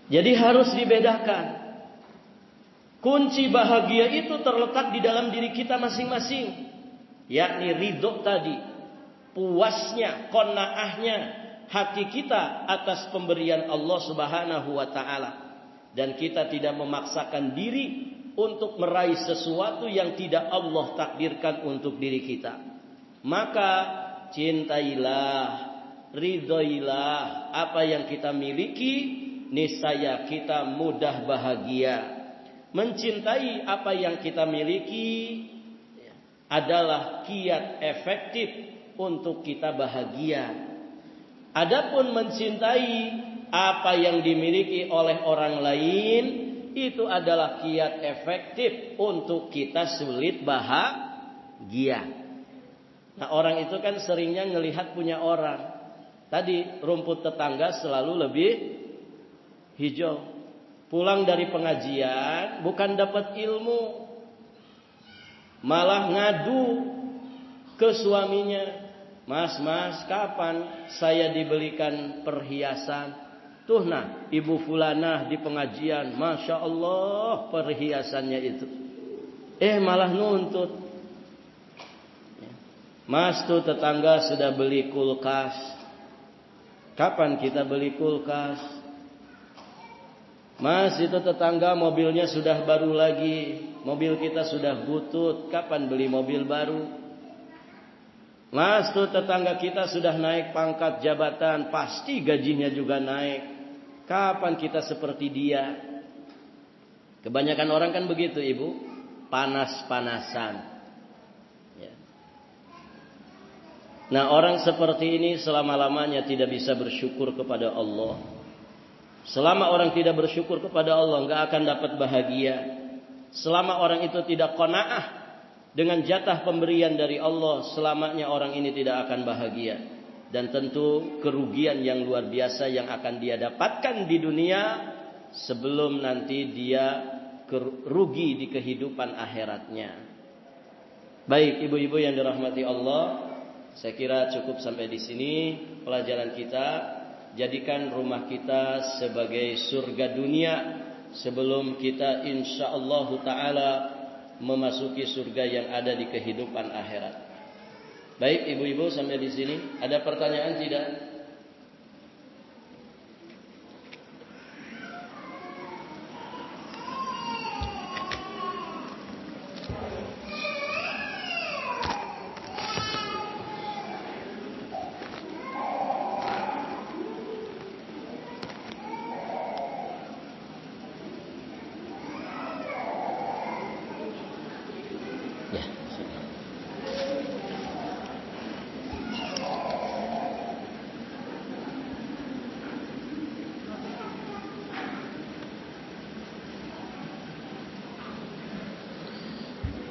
S1: Jadi harus dibedakan. Kunci bahagia itu terletak di dalam diri kita masing-masing. Yakni ridho tadi, puasnya, qanaahnya hati kita atas pemberian Allah Subhanahu wa taala. Dan kita tidak memaksakan diri untuk meraih sesuatu yang tidak Allah takdirkan untuk diri kita. Maka cintailah, ridhoilah apa yang kita miliki, niscaya kita mudah bahagia. Mencintai apa yang kita miliki adalah kiat efektif untuk kita bahagia. Adapun mencintai apa yang dimiliki oleh orang lain, itu adalah kiat efektif untuk kita sulit bahagia. Nah, orang itu kan seringnya ngelihat punya orang. Tadi rumput tetangga selalu lebih hijau. Pulang dari pengajian bukan dapat ilmu, malah ngadu ke suaminya. Mas, kapan saya dibelikan perhiasan? Tuh nah, ibu fulanah di pengajian, Masya Allah perhiasannya itu. Malah nuntut. Mas tuh tetangga sudah beli kulkas. Kapan kita beli kulkas? Mas itu tetangga mobilnya sudah baru lagi. Mobil kita sudah butut. Kapan beli mobil baru? Mas tuh tetangga kita sudah naik pangkat jabatan. Pasti gajinya juga naik. Kapan kita seperti dia? Kebanyakan orang kan begitu ibu. Panas-panasan. Ya. Nah orang seperti ini selama-lamanya tidak bisa bersyukur kepada Allah. Selama orang tidak bersyukur kepada Allah, nggak akan dapat bahagia. Selama orang itu tidak qanaah dengan jatah pemberian dari Allah, selamanya orang ini tidak akan bahagia. Dan tentu kerugian yang luar biasa yang akan dia dapatkan di dunia sebelum nanti dia rugi di kehidupan akhiratnya. Baik ibu-ibu yang dirahmati Allah, saya kira cukup sampai di sini pelajaran kita. Jadikan rumah kita sebagai surga dunia sebelum kita insyaallah ta'ala memasuki surga yang ada di kehidupan akhirat. Baik ibu-ibu sampai di sini. Ada pertanyaan tidak?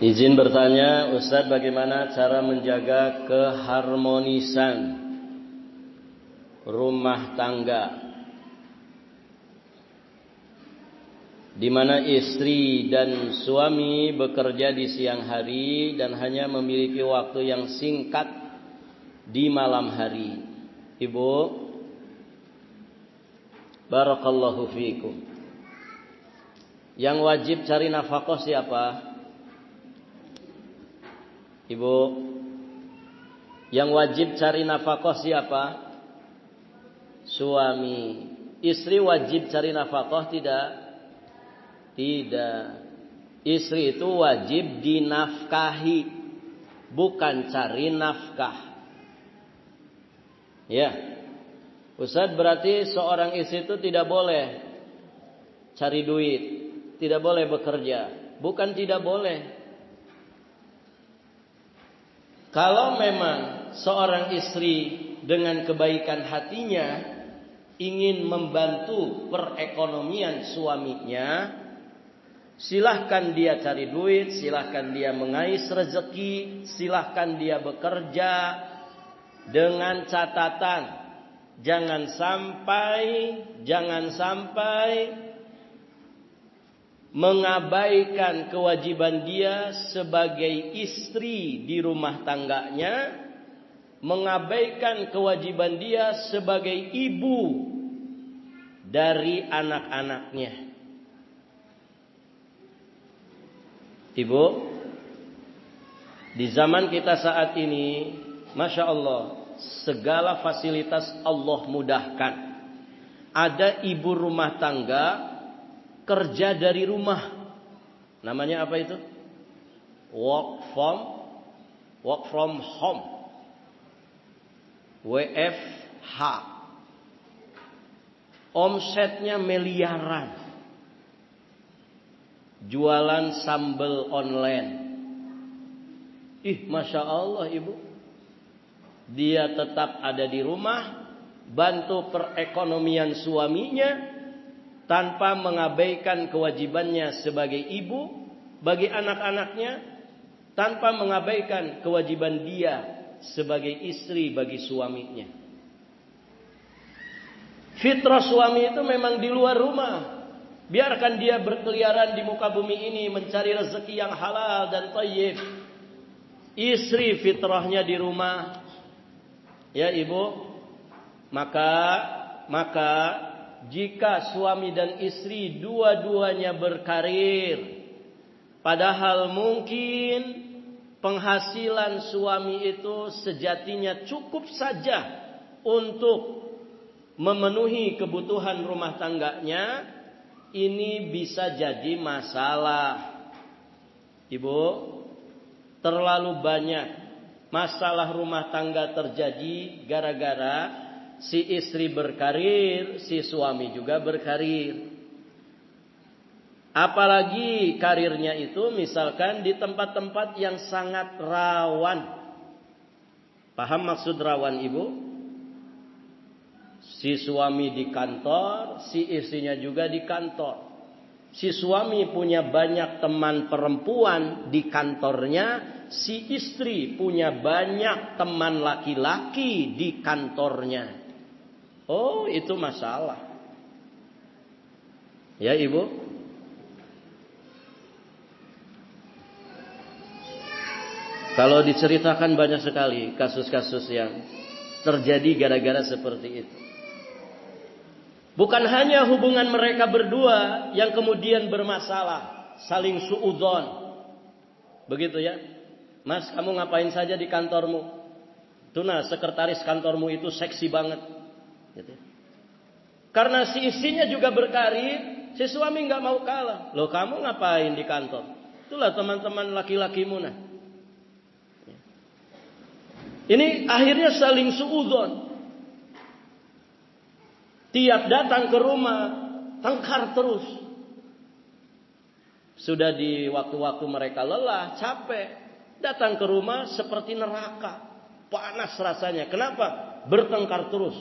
S1: Izin bertanya, Ustadz, bagaimana cara menjaga keharmonisan rumah tangga di mana istri dan suami bekerja di siang hari dan hanya memiliki waktu yang singkat di malam hari? Ibu, barakallahu fiikum. Yang wajib cari nafkah siapa? Ibu, yang wajib cari nafkah siapa? Suami. Istri wajib cari nafkah tidak? Tidak. Istri itu wajib dinafkahi, bukan cari nafkah. Ya. Ustaz, berarti seorang istri itu tidak boleh cari duit, tidak boleh bekerja. Bukan tidak boleh. Kalau memang seorang istri dengan kebaikan hatinya ingin membantu perekonomian suaminya, silahkan dia cari duit, silahkan dia mengais rezeki, silahkan dia bekerja, dengan catatan jangan sampai mengabaikan kewajiban dia sebagai istri di rumah tangganya, mengabaikan kewajiban dia sebagai ibu dari anak-anaknya. Ibu, di zaman kita saat ini, Masya Allah, segala fasilitas Allah mudahkan. Ada ibu rumah tangga kerja dari rumah. Namanya apa itu? Work from home. WFH. Omsetnya miliaran. Jualan sambal online. Masya Allah ibu. Dia tetap ada di rumah, bantu perekonomian suaminya, tanpa mengabaikan kewajibannya sebagai ibu bagi anak-anaknya, tanpa mengabaikan kewajiban dia sebagai istri bagi suaminya. Fitrah suami itu memang di luar rumah. Biarkan dia berkeliaran di muka bumi ini mencari rezeki yang halal dan thayyib. Istri fitrahnya di rumah. Ya ibu, maka jika suami dan istri dua-duanya berkarir, padahal mungkin penghasilan suami itu sejatinya cukup saja untuk memenuhi kebutuhan rumah tangganya, ini bisa jadi masalah. Ibu, terlalu banyak masalah rumah tangga terjadi gara-gara si istri berkarir, si suami juga berkarir. Apalagi karirnya itu misalkan di tempat-tempat yang sangat rawan. Paham maksud rawan ibu? Si suami di kantor, si istrinya juga di kantor. Si suami punya banyak teman perempuan di kantornya, si istri punya banyak teman laki-laki di kantornya. Oh, itu masalah. Ya, ibu. Kalau diceritakan banyak sekali kasus-kasus yang terjadi gara-gara seperti itu. Bukan hanya hubungan mereka berdua yang kemudian bermasalah, saling suudzon. Begitu ya. Mas, kamu ngapain saja di kantormu? Tuna, sekretaris kantormu itu seksi banget. Gitu. Karena si istrinya juga berkarir, si suami nggak mau kalah. Loh, kamu ngapain di kantor? Itulah teman-teman laki-lakimu nah. Ini akhirnya saling suudzon. Tiap datang ke rumah tengkar terus. Sudah di waktu-waktu mereka lelah, capek, datang ke rumah seperti neraka. Panas rasanya. Kenapa? Bertengkar terus.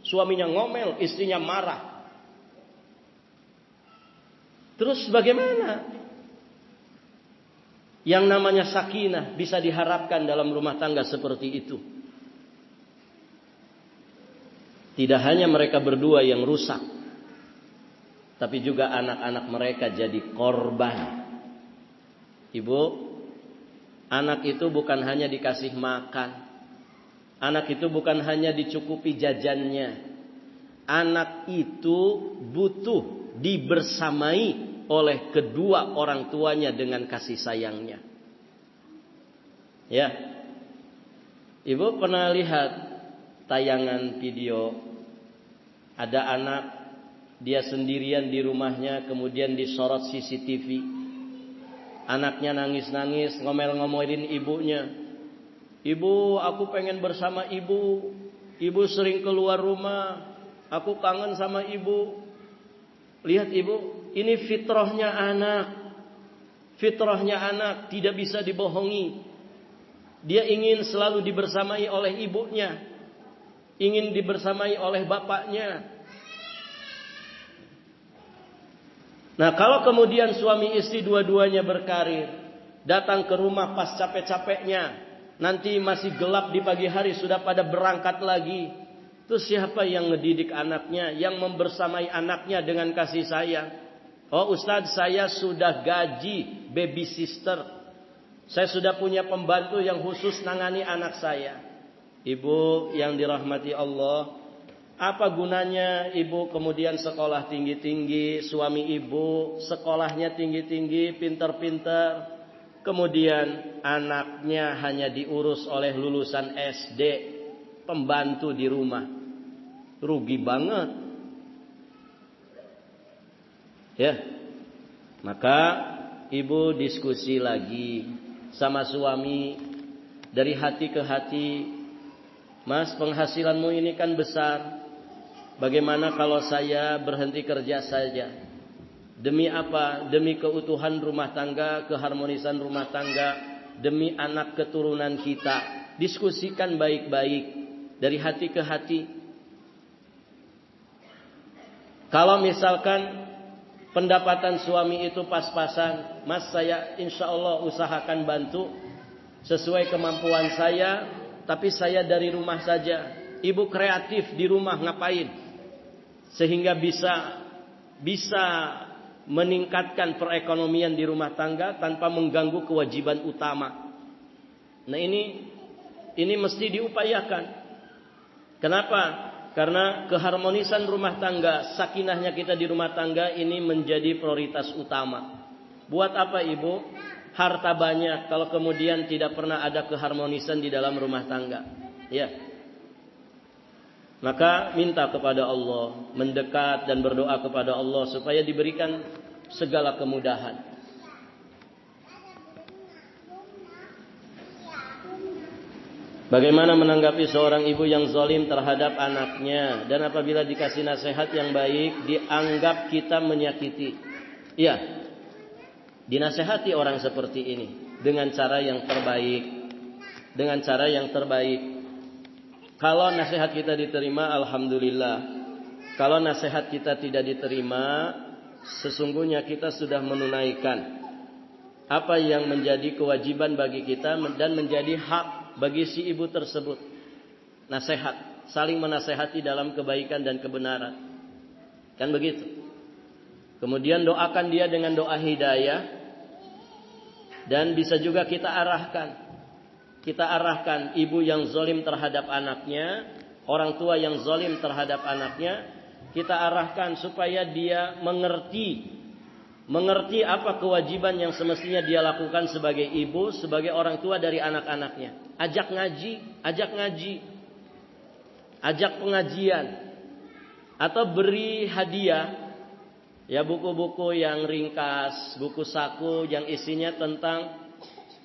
S1: Suaminya ngomel, istrinya marah. Terus bagaimana? Yang namanya sakinah bisa diharapkan dalam rumah tangga seperti itu. Tidak hanya mereka berdua yang rusak, tapi juga anak-anak mereka jadi korban. Ibu, anak itu bukan hanya dikasih makan. Anak itu bukan hanya dicukupi jajannya. Anak itu butuh dibersamai oleh kedua orang tuanya dengan kasih sayangnya. Ya. Ibu pernah lihat tayangan video, ada anak, dia sendirian di rumahnya, kemudian disorot CCTV. Anaknya nangis-nangis, ngomel-ngomelin ibunya. Ibu, aku pengen bersama ibu. Ibu sering keluar rumah. Aku kangen sama ibu. Lihat ibu, ini fitrahnya anak. Fitrahnya anak, tidak bisa dibohongi. Dia ingin selalu dibersamai oleh ibunya. Ingin dibersamai oleh bapaknya. Nah, kalau kemudian suami istri dua-duanya berkarir, datang ke rumah pas capek-capeknya, nanti masih gelap di pagi hari sudah pada berangkat lagi. Terus siapa yang ngedidik anaknya, yang membersamai anaknya dengan kasih sayang? Oh Ustadz, saya sudah gaji baby sister. Saya sudah punya pembantu yang khusus nangani anak saya. Ibu yang dirahmati Allah, apa gunanya ibu kemudian sekolah tinggi-tinggi, suami ibu sekolahnya tinggi-tinggi, pintar-pintar, kemudian anaknya hanya diurus oleh lulusan SD, pembantu di rumah. Rugi banget. Ya. Maka ibu diskusi lagi sama suami dari hati ke hati. Mas, penghasilanmu ini kan besar. Bagaimana kalau saya berhenti kerja saja? Demi apa? Demi keutuhan rumah tangga, keharmonisan rumah tangga, demi anak keturunan kita. Diskusikan baik-baik dari hati ke hati. Kalau misalkan pendapatan suami itu pas-pasan, Mas, saya insya Allah usahakan bantu sesuai kemampuan saya. Tapi saya dari rumah saja. Ibu kreatif di rumah ngapain? sehingga bisa meningkatkan perekonomian di rumah tangga tanpa mengganggu kewajiban utama. Nah, ini mesti diupayakan. Kenapa? Karena keharmonisan rumah tangga, sakinahnya kita di rumah tangga ini menjadi prioritas utama. Buat apa ibu? Harta banyak kalau kemudian tidak pernah ada keharmonisan di dalam rumah tangga. Ya. Maka minta kepada Allah, mendekat dan berdoa kepada Allah supaya diberikan segala kemudahan. Bagaimana menanggapi seorang ibu yang zalim terhadap anaknya dan apabila dikasih nasihat yang baik dianggap kita menyakiti? Iya. Dinasehati orang seperti ini dengan cara yang terbaik. Dengan cara yang terbaik. Kalau nasihat kita diterima, alhamdulillah. Kalau nasihat kita tidak diterima, sesungguhnya kita sudah menunaikan apa yang menjadi kewajiban bagi kita dan menjadi hak bagi si ibu tersebut. Nasihat, saling menasehati dalam kebaikan dan kebenaran. Kan begitu. Kemudian doakan dia dengan doa hidayah. Dan bisa juga kita arahkan. Kita arahkan ibu yang zalim terhadap anaknya, orang tua yang zalim terhadap anaknya, kita arahkan supaya dia mengerti apa kewajiban yang semestinya dia lakukan sebagai ibu, sebagai orang tua dari anak-anaknya. Ajak ngaji, ajak pengajian, atau beri hadiah, ya buku-buku yang ringkas, buku saku yang isinya tentang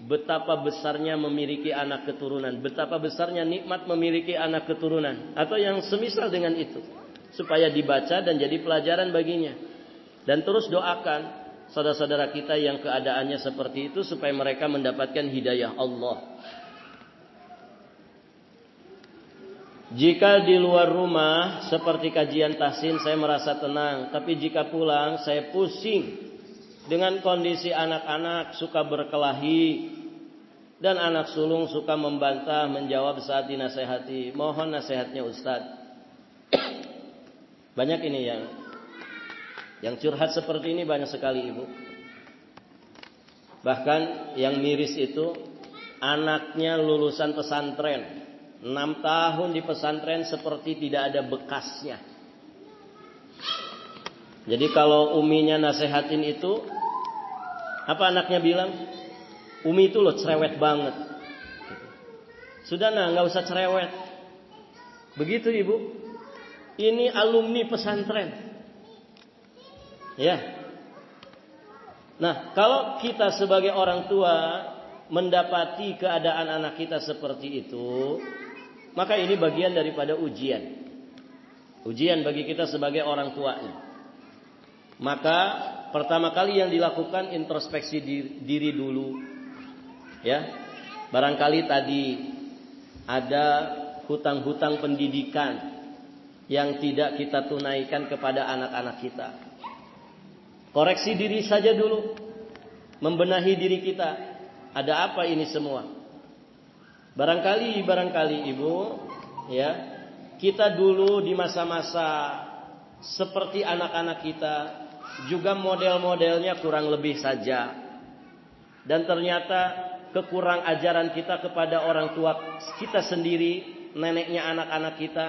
S1: betapa besarnya memiliki anak keturunan, betapa besarnya nikmat memiliki anak keturunan, atau yang semisal dengan itu, supaya dibaca dan jadi pelajaran baginya. Dan terus doakan saudara-saudara kita yang keadaannya seperti itu supaya mereka mendapatkan hidayah Allah. Jika di luar rumah seperti kajian tahsin saya merasa tenang, tapi jika pulang saya pusing dengan kondisi anak-anak suka berkelahi dan anak sulung suka membantah, menjawab saat dinasehati. Mohon nasihatnya Ustaz. Banyak ini yang curhat seperti ini banyak sekali ibu. Bahkan yang miris itu anaknya lulusan pesantren, 6 tahun di pesantren seperti tidak ada bekasnya. Jadi kalau uminya nasehatin itu, apa anaknya bilang? Umi itu loh cerewet banget. Sudah nggak usah cerewet. Begitu ibu. Ini alumni pesantren. Ya. Nah, kalau kita sebagai orang tua mendapati keadaan anak kita seperti itu, maka ini bagian daripada ujian. Ujian bagi kita sebagai orang tuanya. Maka pertama kali yang dilakukan introspeksi diri dulu. Ya, barangkali tadi ada hutang-hutang pendidikan yang tidak kita tunaikan kepada anak-anak kita. Koreksi diri saja dulu, membenahi diri kita. Ada apa ini semua? Barangkali ibu, ya, kita dulu di masa-masa seperti anak-anak kita juga model-modelnya kurang lebih saja. Dan ternyata kekurang ajaran kita kepada orang tua kita sendiri, neneknya anak-anak kita,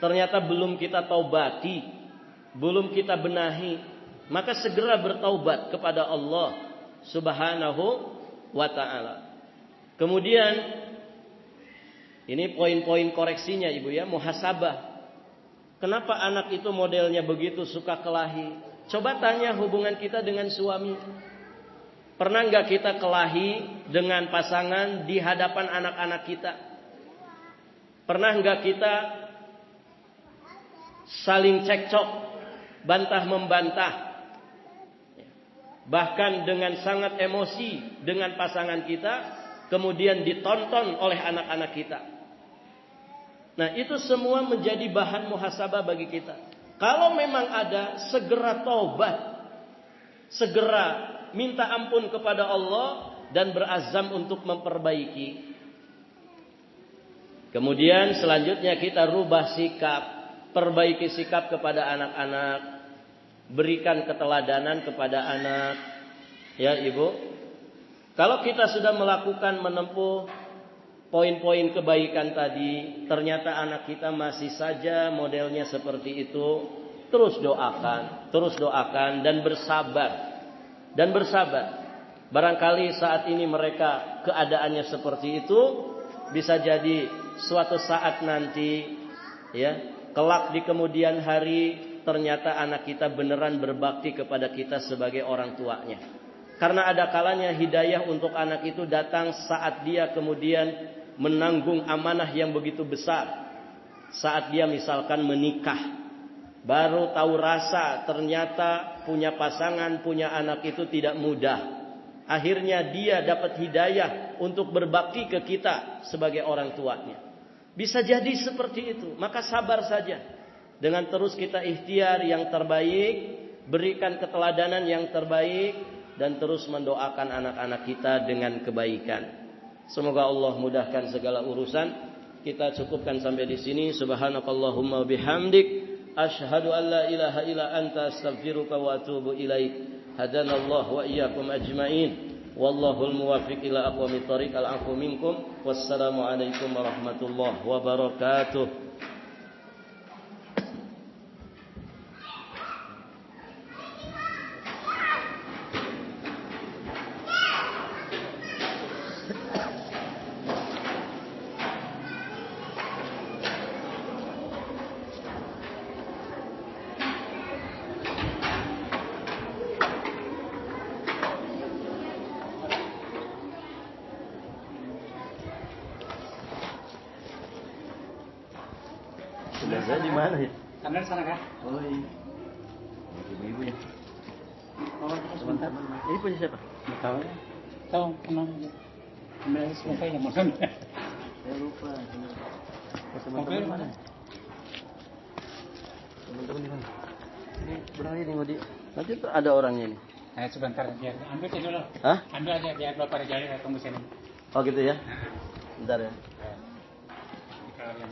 S1: ternyata belum kita taubati, belum kita benahi, maka segera bertaubat kepada Allah Subhanahu wa ta'ala. Kemudian ini poin-poin koreksinya ibu ya, muhasabah. Kenapa anak itu modelnya begitu suka kelahi? Coba tanya hubungan kita dengan suami. Pernah nggak kita kelahi dengan pasangan di hadapan anak-anak kita? Pernah nggak kita saling cekcok, bantah membantah, bahkan dengan sangat emosi dengan pasangan kita, kemudian ditonton oleh anak-anak kita? Nah, itu semua menjadi bahan muhasabah bagi kita. Kalau memang ada, segera taubat, segera minta ampun kepada Allah dan berazam untuk memperbaiki. Kemudian selanjutnya kita rubah sikap. perbaiki sikap kepada anak-anak, berikan keteladanan kepada anak. Ya Ibu, kalau kita sudah melakukan menempuh poin-poin kebaikan tadi, ternyata anak kita masih saja modelnya seperti itu, terus doakan dan bersabar. Barangkali saat ini mereka keadaannya seperti itu, bisa jadi suatu saat nanti, ya, kelak di kemudian hari ternyata anak kita beneran berbakti kepada kita sebagai orang tuanya. Karena ada kalanya hidayah untuk anak itu datang saat dia kemudian menanggung amanah yang begitu besar. Saat dia misalkan menikah, baru tahu rasa ternyata punya pasangan, punya anak itu tidak mudah. Akhirnya dia dapat hidayah untuk berbakti ke kita sebagai orang tuanya. Bisa jadi seperti itu, maka sabar saja. Dengan terus kita ikhtiar yang terbaik, berikan keteladanan yang terbaik, dan terus mendoakan anak-anak kita dengan kebaikan. Semoga Allah mudahkan segala urusan. Kita cukupkan sampai di sini. Subhanakallahumma bihamdik, asyhadu an la ilaha illa anta, astaghfiruka wa atubu ilaik. Hadanallahu wa iyyakum ajmain. Wallahul muwaffiq ila aqwamit thoriq. Al-'afwu minkum. Wassalamu alaikum warahmatullahi wabarakatuh. Saya di mana ya?
S2: Kamera sana kah?
S1: Oh iya. Ibu-ibu ya.
S2: Oh, sebentar.
S1: Ini punya siapa?
S2: Tahu. Tahu, tenang aja. Kamera sebentar ya, mohon.
S1: Saya lupa. Teman-teman di mana? Teman-teman di mana? Ini berangkat ini Ngodi. Nanti tuh ada orangnya ini.
S2: Sebentar biar ambil aja dulu.
S1: Hah?
S2: Ambil aja biar Bapak jalan tunggu sini.
S1: Oh gitu ya. Bentar ya.
S2: Kalau yang